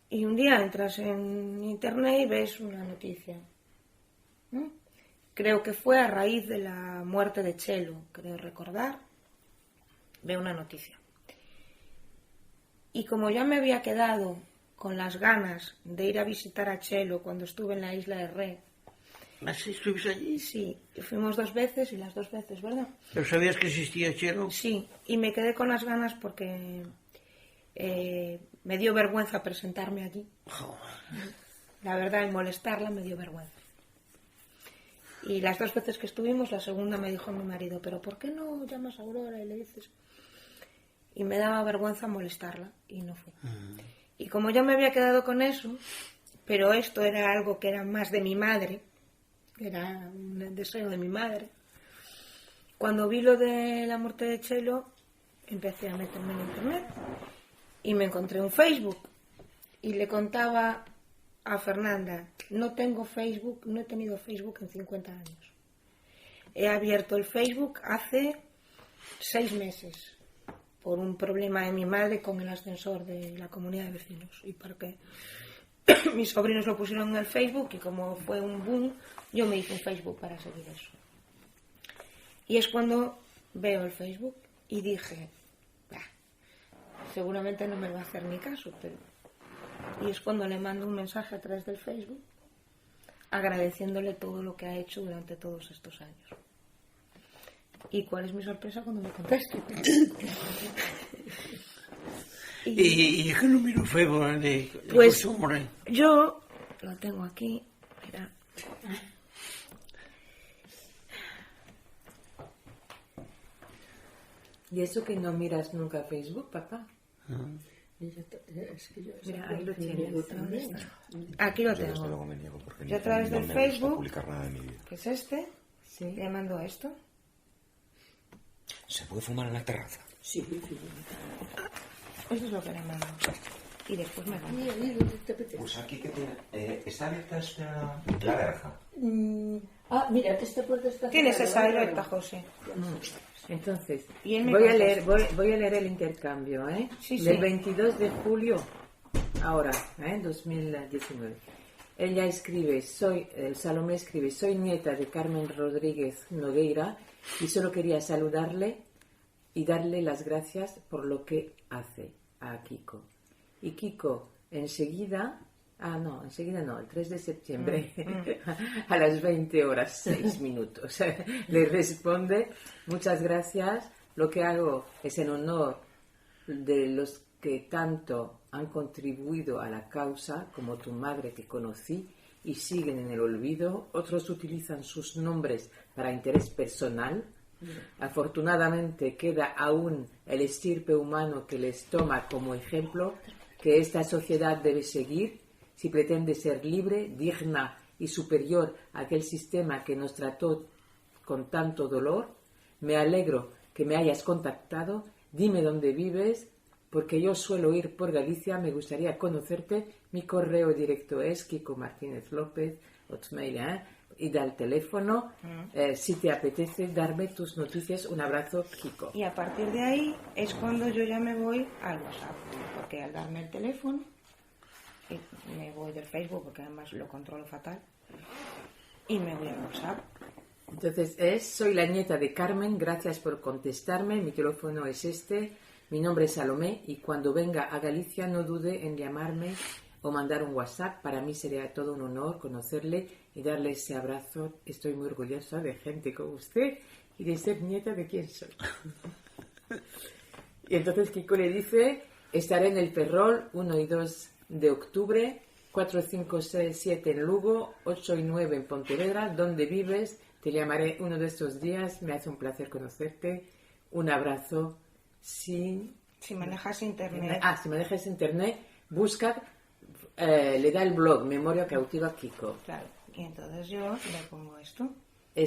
Y un día entras en internet y ves una noticia. Creo que fue a raíz de la muerte de Chelo, creo recordar. Veo una noticia. Y como ya me había quedado con las ganas de ir a visitar a Chelo cuando estuve en la isla de Ré. ¿Así estuviste allí? Sí, fuimos 2 veces y las 2 veces, ¿verdad? ¿Pero sabías que existía Chelo? Sí, y me quedé con las ganas porque me dio vergüenza presentarme allí. La verdad, en molestarla me dio vergüenza. Y las 2 veces que estuvimos, la segunda me dijo mi marido, ¿pero por qué no llamas a Aurora y le dices? Y me daba vergüenza molestarla y no fui. Y como ya me había quedado con eso, pero esto era algo que era más de mi madre, era un deseo de mi madre, cuando vi lo de la muerte de Chelo, empecé a meterme en internet y me encontré un Facebook y le contaba a Fernanda, no tengo Facebook, no he tenido Facebook en 50 años. He abierto el Facebook hace 6 meses por un problema de mi madre con el ascensor de la comunidad de vecinos y porque mis sobrinos lo pusieron en el Facebook y como fue un boom, yo me hice un Facebook para seguir eso. Y es cuando veo el Facebook y dije, seguramente no me va a hacer ni caso, pero... Y es cuando le mando un mensaje a través del Facebook agradeciéndole todo lo que ha hecho durante todos estos años. ¿Y cuál es mi sorpresa cuando me contesta? ¿Y qué número fue de pues costumbre? Yo lo tengo aquí, mira. ¿Y eso que no miras nunca Facebook, papá? Mira, ahí lo tienes. Aquí lo Yo desde tengo. luego me niego porque Yo a través no del me Facebook, gusta publicar nada de mi vida. que es este, Sí. le mando esto. ¿Se puede fumar en la terraza? Sí. Esto es lo que le mando. Y después me mando. Pues aquí que tiene... ¿está abierta la verja? Mira, que esta puerta está... Tienes cerrada, esa ¿verdad? abierta, José. Entonces, Y él me voy a contesta. leer el intercambio, Sí, del sí. 22 de julio, ahora, 2019. Ella escribe, Salomé escribe, soy nieta de Carmen Rodríguez Nogueira y solo quería saludarle y darle las gracias por lo que hace a Kiko. Y Kiko enseguida, el 3 de septiembre, a las 20 horas 6 minutos, le responde, muchas gracias, lo que hago es en honor de los que tanto han contribuido a la causa, como tu madre que conocí, y siguen en el olvido. Otros utilizan sus nombres para interés personal. Afortunadamente queda aún el estirpe humano que les toma como ejemplo que esta sociedad debe seguir si pretende ser libre, digna y superior a aquel sistema que nos trató con tanto dolor. Me alegro que me hayas contactado. Dime dónde vives, porque yo suelo ir por Galicia. Me gustaría conocerte. Mi correo directo es kiko.martinez.lopez@hotmail, y da el teléfono. Si te apetece darme tus noticias, un abrazo, Kiko. Y a partir de ahí es cuando yo ya me voy al WhatsApp, porque al darme el teléfono me voy del Facebook, porque además lo controlo fatal, y me voy al WhatsApp. Entonces soy la nieta de Carmen, gracias por contestarme, mi teléfono es este, mi nombre es Salomé, y cuando venga a Galicia no dude en llamarme o mandar un WhatsApp. Para mí sería todo un honor conocerle y darle ese abrazo. Estoy muy orgullosa de gente como usted y de ser nieta de quien soy. Y entonces Kiko le dice: estaré en el Ferrol 1 y 2 de octubre, 4, 5, 6, 7 en Lugo, 8 y 9 en Pontevedra. ¿Dónde vives? Te llamaré uno de estos días. Me hace un placer conocerte. Un abrazo. Si manejas internet. Si manejas internet, busca, le da el blog Memoria Cautiva Kiko. Claro, y entonces yo le pongo esto.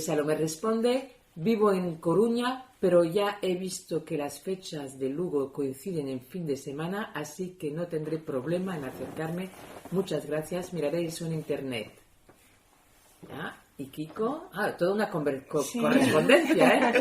Salomé responde: vivo en Coruña, pero ya he visto que las fechas de Lugo coinciden en fin de semana, así que no tendré problema en acercarme. Muchas gracias, miraré eso en internet. Y Kiko, toda una correspondencia,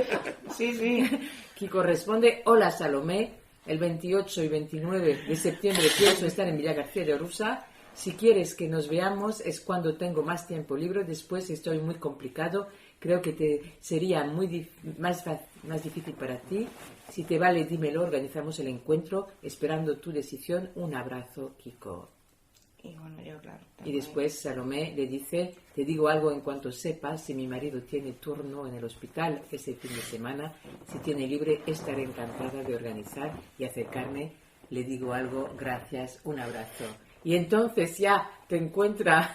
Sí. Kiko responde: hola Salomé, el 28 y 29 de septiembre pienso estar en Villa García de Orusa. Si quieres que nos veamos es cuando tengo más tiempo libre, después estoy muy complicado. Creo que te sería más difícil para ti. Si te vale, dímelo, organizamos el encuentro, esperando tu decisión. Un abrazo, Kiko. Y bueno, yo claro. Y después Salomé le dice: te digo algo en cuanto sepas, si mi marido tiene turno en el hospital ese fin de semana, si tiene libre, estaré encantada de organizar y acercarme. Le digo algo, gracias, un abrazo. Y entonces ya te encuentra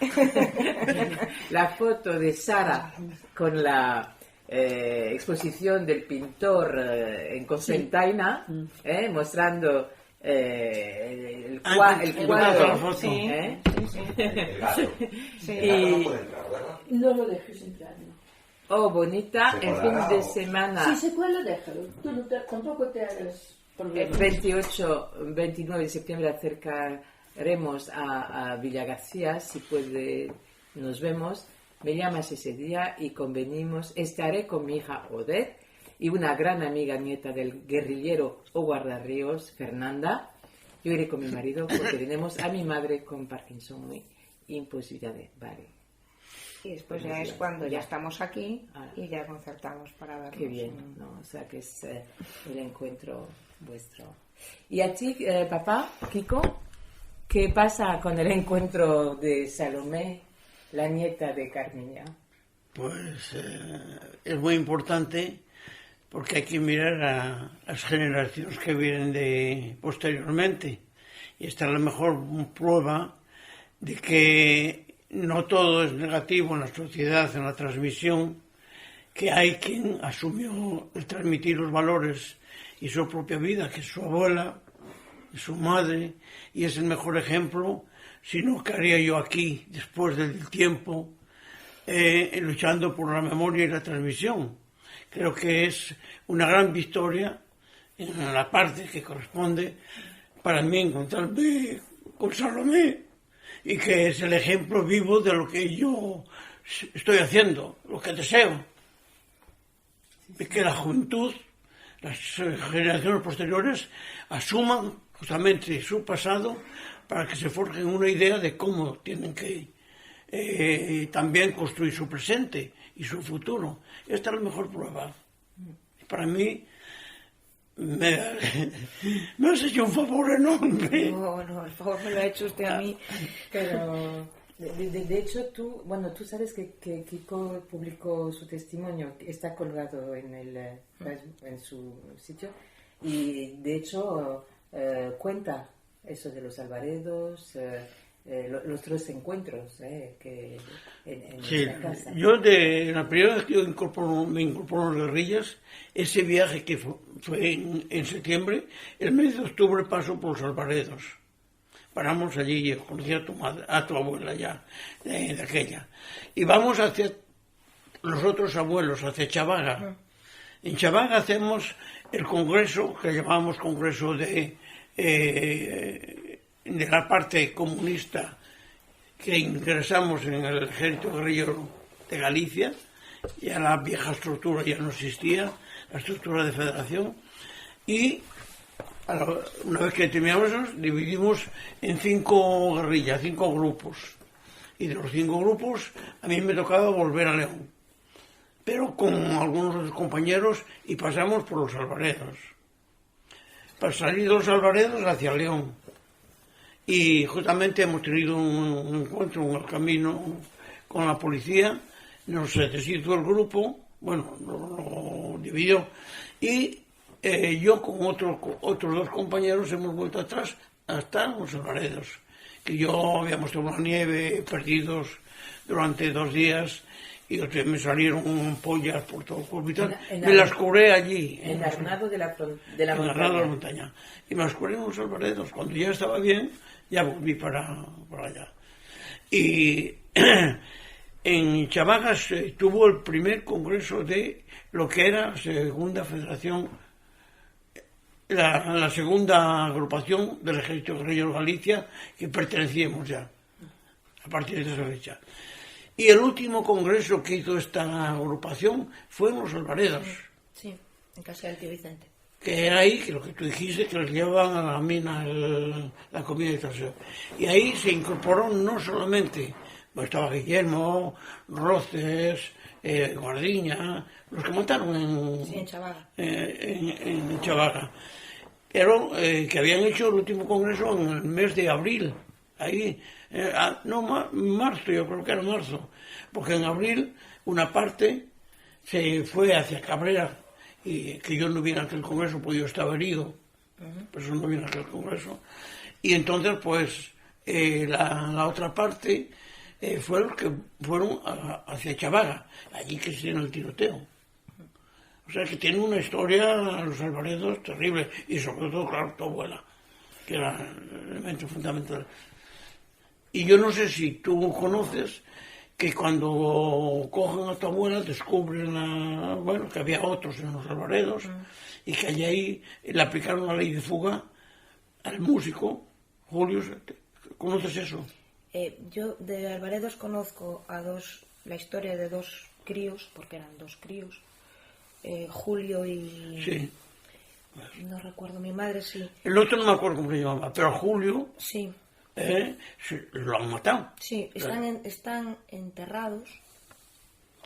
la foto de Sara con la exposición del pintor en Cocentaina, mostrando el cuadro. Sí. El gato. Sí. El gato no puede entrar, ¿verdad? No lo dejes entrar, no. Oh, bonita, Se el colará, fin de o- semana. Si se cuela, déjalo. Tú tampoco te hagas El problemas. 28, 29 de septiembre acercaremos a Villa García. Si puede, nos vemos. Me llamas ese día y convenimos. Estaré con mi hija Odette y una gran amiga nieta del guerrillero o guardarríos, Fernanda. Yo iré con mi marido porque tenemos a mi madre con Parkinson y imposibilidad de... Vale, Y después ya es cuando ya estamos aquí y ya concertamos para vernos. qué bien, ¿no? O sea que es el encuentro vuestro. ¿Y a ti, papá, Kiko? ¿Qué pasa con el encuentro de Salomé, la nieta de Carmiña? Pues es muy importante porque hay que mirar a las generaciones que vienen de posteriormente. Y esta es la mejor prueba de que no todo es negativo en la sociedad, en la transmisión, que hay quien asumió el transmitir los valores y su propia vida, que es su abuela, su madre, y es el mejor ejemplo, si no, ¿qué haría yo aquí después del tiempo luchando por la memoria y la transmisión? Creo que es una gran victoria en la parte que corresponde para mí encontrarme con Salomé y que es el ejemplo vivo de lo que yo estoy haciendo, lo que deseo. De que la juventud, las generaciones posteriores, asuman justamente su pasado para que se forjen una idea de cómo tienen que también construir su presente y su futuro. Esta es la mejor prueba. Para mí, me has hecho un favor enorme. No, el favor me lo ha hecho usted a mí. Pero, de hecho, tú sabes que Kiko publicó su testimonio, que está colgado en su sitio, y de hecho cuenta eso de los Alvaredos, los tres encuentros que en Sí, la casa. yo la primera vez que me incorporo a las guerrillas, ese viaje que fue en septiembre, el mes de octubre paso por los Alvaredos. Paramos allí y conocí a tu madre, a tu abuela ya, de aquella. Y vamos hacia los otros abuelos hacia Chavaga. En Chavaga hacemos el congreso, que llamamos congreso de la parte comunista, que ingresamos en el ejército guerrillero de Galicia. Ya la vieja estructura ya no existía, la estructura de federación, y una vez que terminamos eso, dividimos en 5 guerrillas, 5 grupos, y de los 5 grupos a mí me tocaba volver a León, pero con algunos de los compañeros, y pasamos por los Albaredos, para salir de los Albaredos hacia León, y justamente hemos tenido un encuentro en el camino con la policía. Nos deshizo el grupo, bueno, lo dividió, y yo con otros 2 compañeros hemos vuelto atrás hasta los Albaredos, que yo habíamos tomado nieve, perdidos durante 2 días, y me salieron pollas por todo el cuerpo y tal. Me las curé allí. En Arnado de la montaña. Y me las curé en los Albaredos. Cuando ya estaba bien, ya volví para allá. Y en Chavagas tuvo el primer congreso de lo que era la segunda federación, la segunda agrupación del Ejército Guerrillero Galicia, que pertenecíamos ya, a partir de esa fecha. Y el último congreso que hizo esta agrupación fue en los Albaredos. Sí, en casa del tío Vicente. Que era ahí, que lo que tú dijiste, que les llevaban a la mina la comida y todo eso. Y ahí se incorporó no solamente... Pues estaba Guillermo, Roces, Guardiña, los que montaron en Chavaga. En Chavaga. Pero que habían hecho el último congreso en el mes de abril. Ahí, marzo, yo creo que era marzo. Porque en abril una parte se fue hacia Cabrera, y que yo no vine a aquel congreso porque yo estaba herido. Por eso no vine a aquel congreso. Y entonces, pues, la otra parte... fueron los que fueron hacia Chavaga, allí que se tiene el tiroteo. O sea que tiene una historia, los Albaredos, terrible, y sobre todo, claro, tu abuela, que era el elemento fundamental. Y yo no sé si tú conoces que cuando cogen a tu abuela descubren que había otros en los Albaredos, y que allí le aplicaron la ley de fuga al músico, Julio. ¿Conoces eso? Yo de Albaredos conozco la historia de 2 críos, porque eran 2 críos, Julio y... Sí. No recuerdo, mi madre sí. El otro no me acuerdo cómo se llamaba, pero Julio... Sí. Lo han matado. Sí, están enterrados.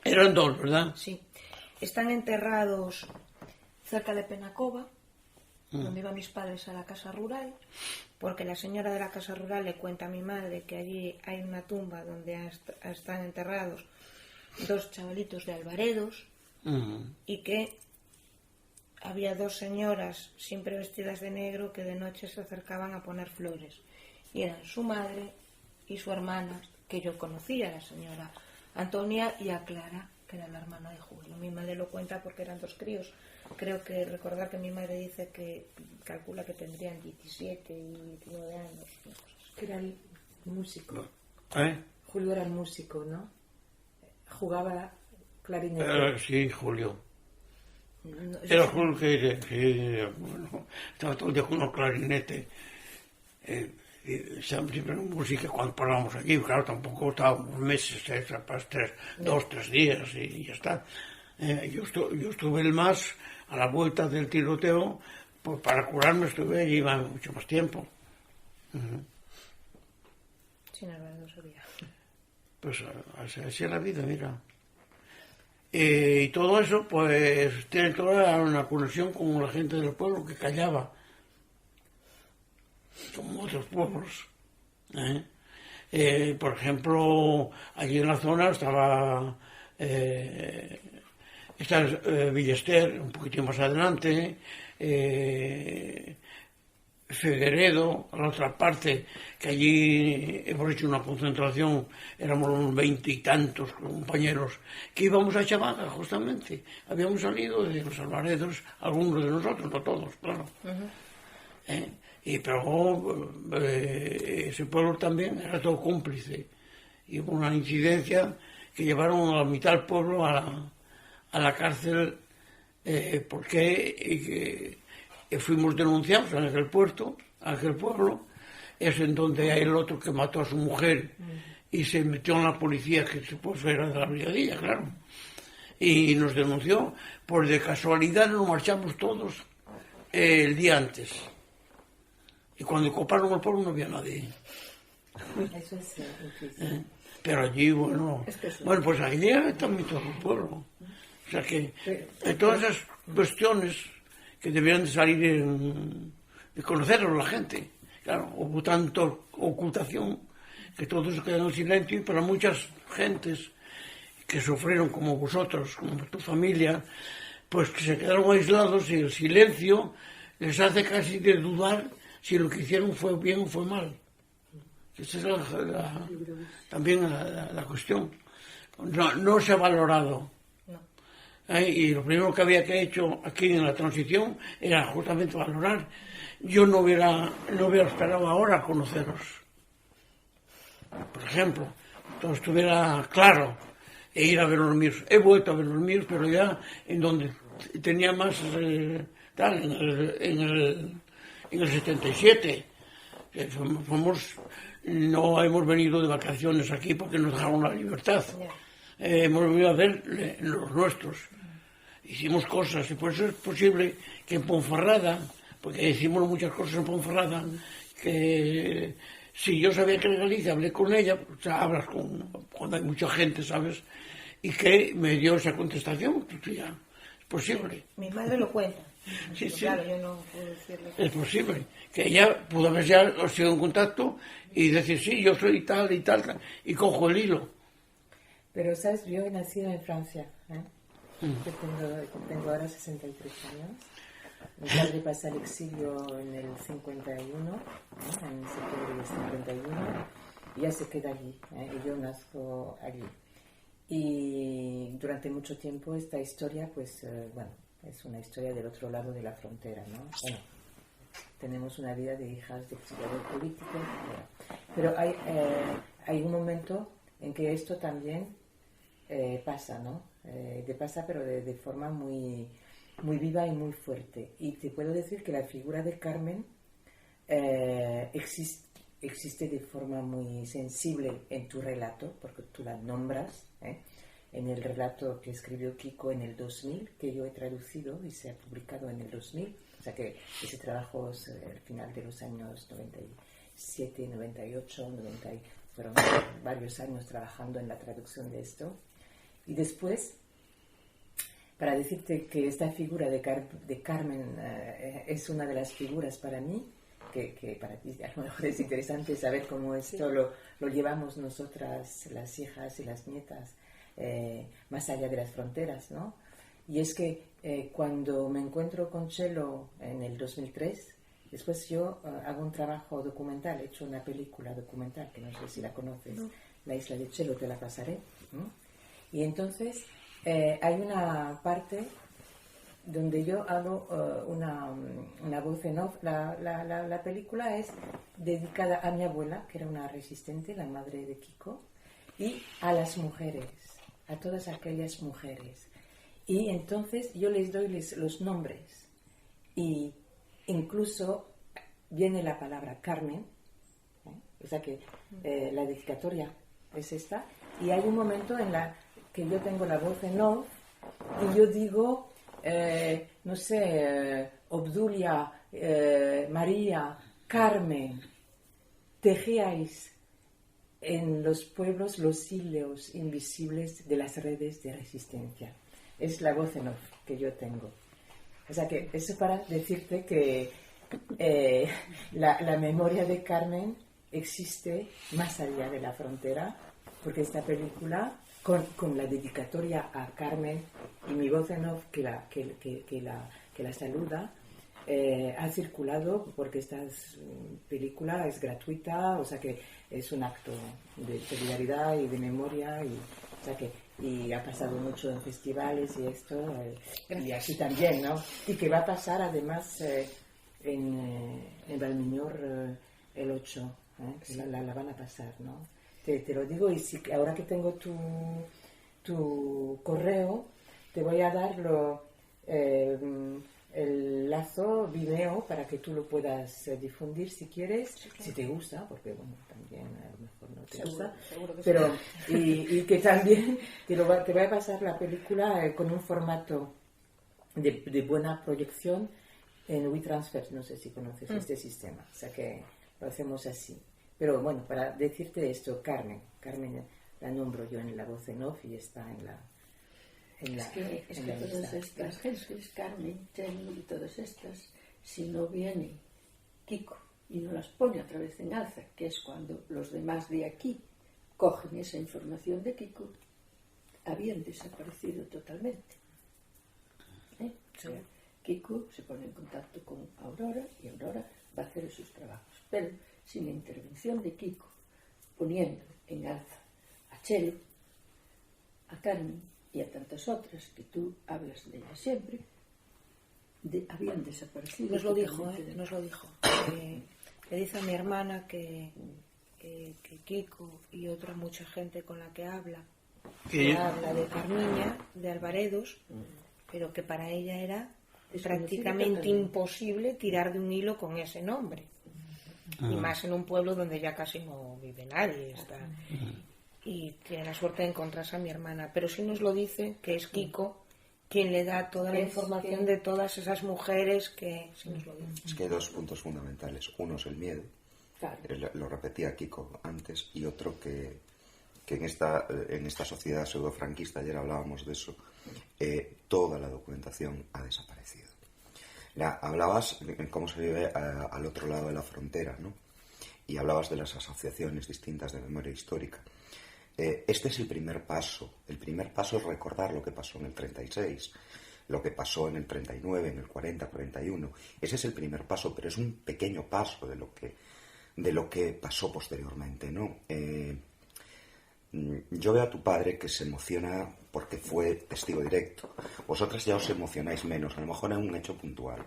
Eran 2, ¿verdad? Sí. Están enterrados cerca de Penacova, donde iban mis padres a la casa rural, porque la señora de la casa rural le cuenta a mi madre que allí hay una tumba donde están enterrados 2 chavalitos de Albaredos, y que había 2 señoras siempre vestidas de negro que de noche se acercaban a poner flores, y eran su madre y su hermana, que yo conocía, la señora Antonia, y a Clara, que era la hermana de Julio. Mi madre lo cuenta porque eran 2 críos. Creo que recordar que mi madre dice que calcula que tendrían 17 y 19 años. Que era el músico. Julio era el músico, ¿no? Jugaba clarinete. Sí, Julio. Era Julio que estaba todo el día con un clarinete. Siempre en música cuando parábamos allí. Claro, tampoco estábamos meses, 2, 3 días y ya está. Yo estuve el más a la vuelta del tiroteo, pues para curarme estuve allí mucho más tiempo. Sin Albaredos había. Pues así es la vida, mira. Y todo eso, pues, tiene toda una conexión con la gente del pueblo que callaba, como otros pueblos. Por ejemplo, allí en la zona estaba Billester, un poquitín más adelante, Figueredo, a la otra parte, que allí hemos hecho una concentración, éramos unos 20 y tantos compañeros, que íbamos a Chavaga, justamente. Habíamos salido de los Albaredos, algunos de nosotros, no todos, claro. Pero ese pueblo también era todo cómplice. Y hubo una incidencia que llevaron a la mitad del pueblo a la cárcel porque fuimos denunciados en aquel puerto, aquel pueblo. Es en donde hay el otro que mató a su mujer y se metió en la policía, que pues era de la brigadilla, claro, y nos denunció. Pues de casualidad nos marchamos todos el día antes, y cuando ocuparon el pueblo no había nadie. Eso es difícil. Pero allí, bueno, Es que sí. bueno, pues allí hay también todo el pueblo. O sea que todas esas cuestiones que deberían de salir de conocerlo la gente. Claro, hubo tanta ocultación que todos se quedaron en silencio, y para muchas gentes que sufrieron como vosotros, como tu familia, pues que se quedaron aislados, y el silencio les hace casi de dudar si lo que hicieron fue bien o fue mal. Esa es también la cuestión. No se ha valorado. Y lo primero que había que hecho aquí en la transición era justamente valorar. Yo no hubiera esperado ahora conoceros, por ejemplo, todo estuviera claro, e ir a ver los míos. He vuelto a ver los míos, pero ya en donde tenía más en el 77. No hemos venido de vacaciones aquí porque nos dejaron la libertad. Hemos venido a ver los nuestros. Hicimos cosas, y por eso es posible que en Ponferrada, porque hicimos muchas cosas en Ponferrada, que si yo sabía que era Galicia, hablé con ella, o sea, hablas cuando hay mucha gente, ¿sabes? Y que me dio esa contestación, pues ya, es posible. Mi madre lo cuenta. Sí, sí. Claro, yo no puedo decirle. Es posible que ella pudo haber ya sido en contacto y decir, sí, yo soy tal y tal, y cojo el hilo. Pero, ¿sabes? Yo he nacido en Francia. Yo tengo ahora 63 años. Mi padre pasa al exilio en el 51, en septiembre del 51, y ya se queda allí. Y yo nazco allí. Y durante mucho tiempo esta historia, pues, es una historia del otro lado de la frontera, ¿no? Bueno, tenemos una vida de hijas de exiliados políticos, pero hay un momento en que esto también pasa, ¿no? Pasa, pero de forma muy, muy viva y muy fuerte. Y te puedo decir que la figura de Carmen existe de forma muy sensible en tu relato, porque tú la nombras, en el relato que escribió Kiko en el 2000, que yo he traducido y se ha publicado en el 2000. O sea que ese trabajo es al final de los años 97, 98, 90, fueron varios años trabajando en la traducción de esto. Y después, para decirte que esta figura de Carmen es una de las figuras para mí, que para ti a lo mejor es interesante saber cómo esto lo llevamos nosotras, las hijas y las nietas, más allá de las fronteras, ¿no? Y es que cuando me encuentro con Chelo en el 2003, después yo hago un trabajo documental, he hecho una película documental, que no sé si la conoces, no. La isla de Chelo, te la pasaré, ¿no? Y entonces hay una parte donde yo hago una voz en off. La película es dedicada a mi abuela, que era una resistente, la madre de Kiko, y a las mujeres, a todas aquellas mujeres. Y entonces yo les doy los nombres, y incluso viene la palabra Carmen, o sea que la dedicatoria es esta, y hay un momento en que yo tengo la voz en off y yo digo, no sé, Obdulia, María, Carmen, tejíais en los pueblos los hilos invisibles de las redes de resistencia. Es la voz en off que yo tengo. O sea que eso para decirte que la memoria de Carmen existe más allá de la frontera, porque esta película, con la dedicatoria a Carmen y mi voz en off que la saluda, ha circulado, porque esta película es gratuita, o sea que es un acto de solidaridad y de memoria, y ha pasado mucho en festivales y esto, y aquí también, ¿no? Y que va a pasar además en Valmiñor el 8, que la van a pasar, ¿no? Te lo digo, y ahora que tengo tu correo, te voy a dar el lazo Vimeo para que tú lo puedas difundir si quieres, sí, claro. Si te gusta, porque bueno, también a lo mejor no te gusta, seguro que pero sí. y que también te voy a pasar la película con un formato de buena proyección en WeTransfer, no sé si conoces este sistema, o sea que lo hacemos así. Pero bueno, para decirte esto, Carmen la nombro yo en la voz en off y está en la... Es que todas estas gentes, Carmen, Jenny y todas estas, si no viene Kiko y no las pone otra vez en alza, que es cuando los demás de aquí cogen esa información de Kiko, habían desaparecido totalmente. Sí. Kiko se pone en contacto con Aurora y Aurora va a hacer sus trabajos, pero sin la intervención de Kiko, poniendo en alza a Chelo, a Carmen y a tantas otras que tú hablas de ellas siempre, habían desaparecido. Nos lo dijo. Le dice a mi hermana que Kiko y otra mucha gente con la que habla de Carmiña, de Alvaredos, pero que para ella era prácticamente imposible tirar de un hilo con ese nombre. Y más en un pueblo donde ya casi no vive nadie. Y tiene la suerte de encontrarse a mi hermana. Pero sí nos lo dice que es Kiko quien le da toda la información de todas esas mujeres que... Sí nos lo dice. Es que hay dos puntos fundamentales. Uno es el miedo. Claro. Lo repetía Kiko antes. Y otro que en esta sociedad pseudo-franquista, ayer hablábamos de eso, toda la documentación ha desaparecido. Hablabas en cómo se vive al otro lado de la frontera, ¿no? Y hablabas de las asociaciones distintas de memoria histórica. Este es el primer paso. El primer paso es recordar lo que pasó en el 36, lo que pasó en el 39, en el 40, 41. Ese es el primer paso, pero es un pequeño paso de lo que pasó posteriormente, ¿no? Yo veo a tu padre que se emociona porque fue testigo directo. Vosotras ya os emocionáis menos, a lo mejor en un hecho puntual.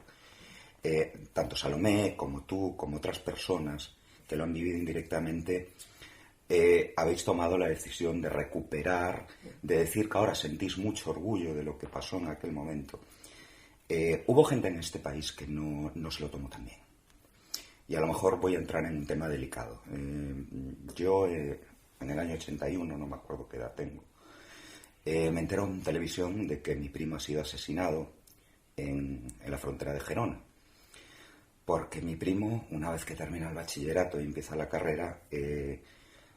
Tanto Salomé como tú, como otras personas que lo han vivido indirectamente, habéis tomado la decisión de recuperar, de decir que ahora sentís mucho orgullo de lo que pasó en aquel momento. Hubo gente en este país que no se lo tomó tan bien. Y a lo mejor voy a entrar en un tema delicado. Yo... en el año 81, no me acuerdo qué edad tengo, me entero en televisión de que mi primo ha sido asesinado en la frontera de Gerona. Porque mi primo, una vez que termina el bachillerato y empieza la carrera,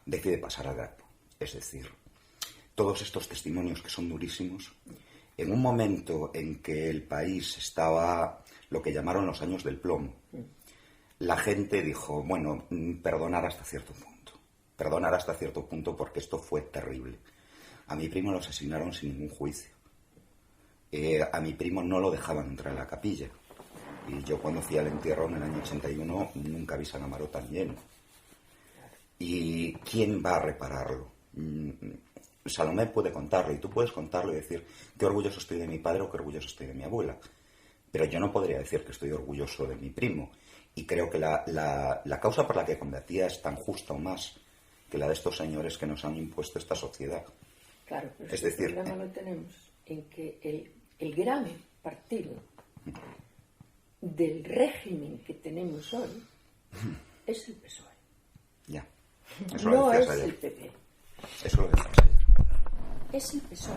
decide pasar al Grapo. Es decir, todos estos testimonios que son durísimos, en un momento en que el país estaba lo que llamaron los años del plomo, la gente dijo, bueno, perdonar hasta cierto punto porque esto fue terrible. A mi primo lo asesinaron sin ningún juicio. A mi primo no lo dejaban entrar a la capilla. Y yo cuando fui al entierro en el año 81 nunca vi San Amaro tan lleno. ¿Y quién va a repararlo? Salomé puede contarlo y tú puedes contarlo y decir qué orgulloso estoy de mi padre o qué orgulloso estoy de mi abuela. Pero yo no podría decir que estoy orgulloso de mi primo. Y creo que la causa por la que combatía es tan justa o más que la de estos señores que nos han impuesto esta sociedad. Claro, pero es decir, el problema lo tenemos en que el gran partido del régimen que tenemos hoy es el PSOE. Ya. No es el PP. Eso lo decías ayer. Es el PSOE.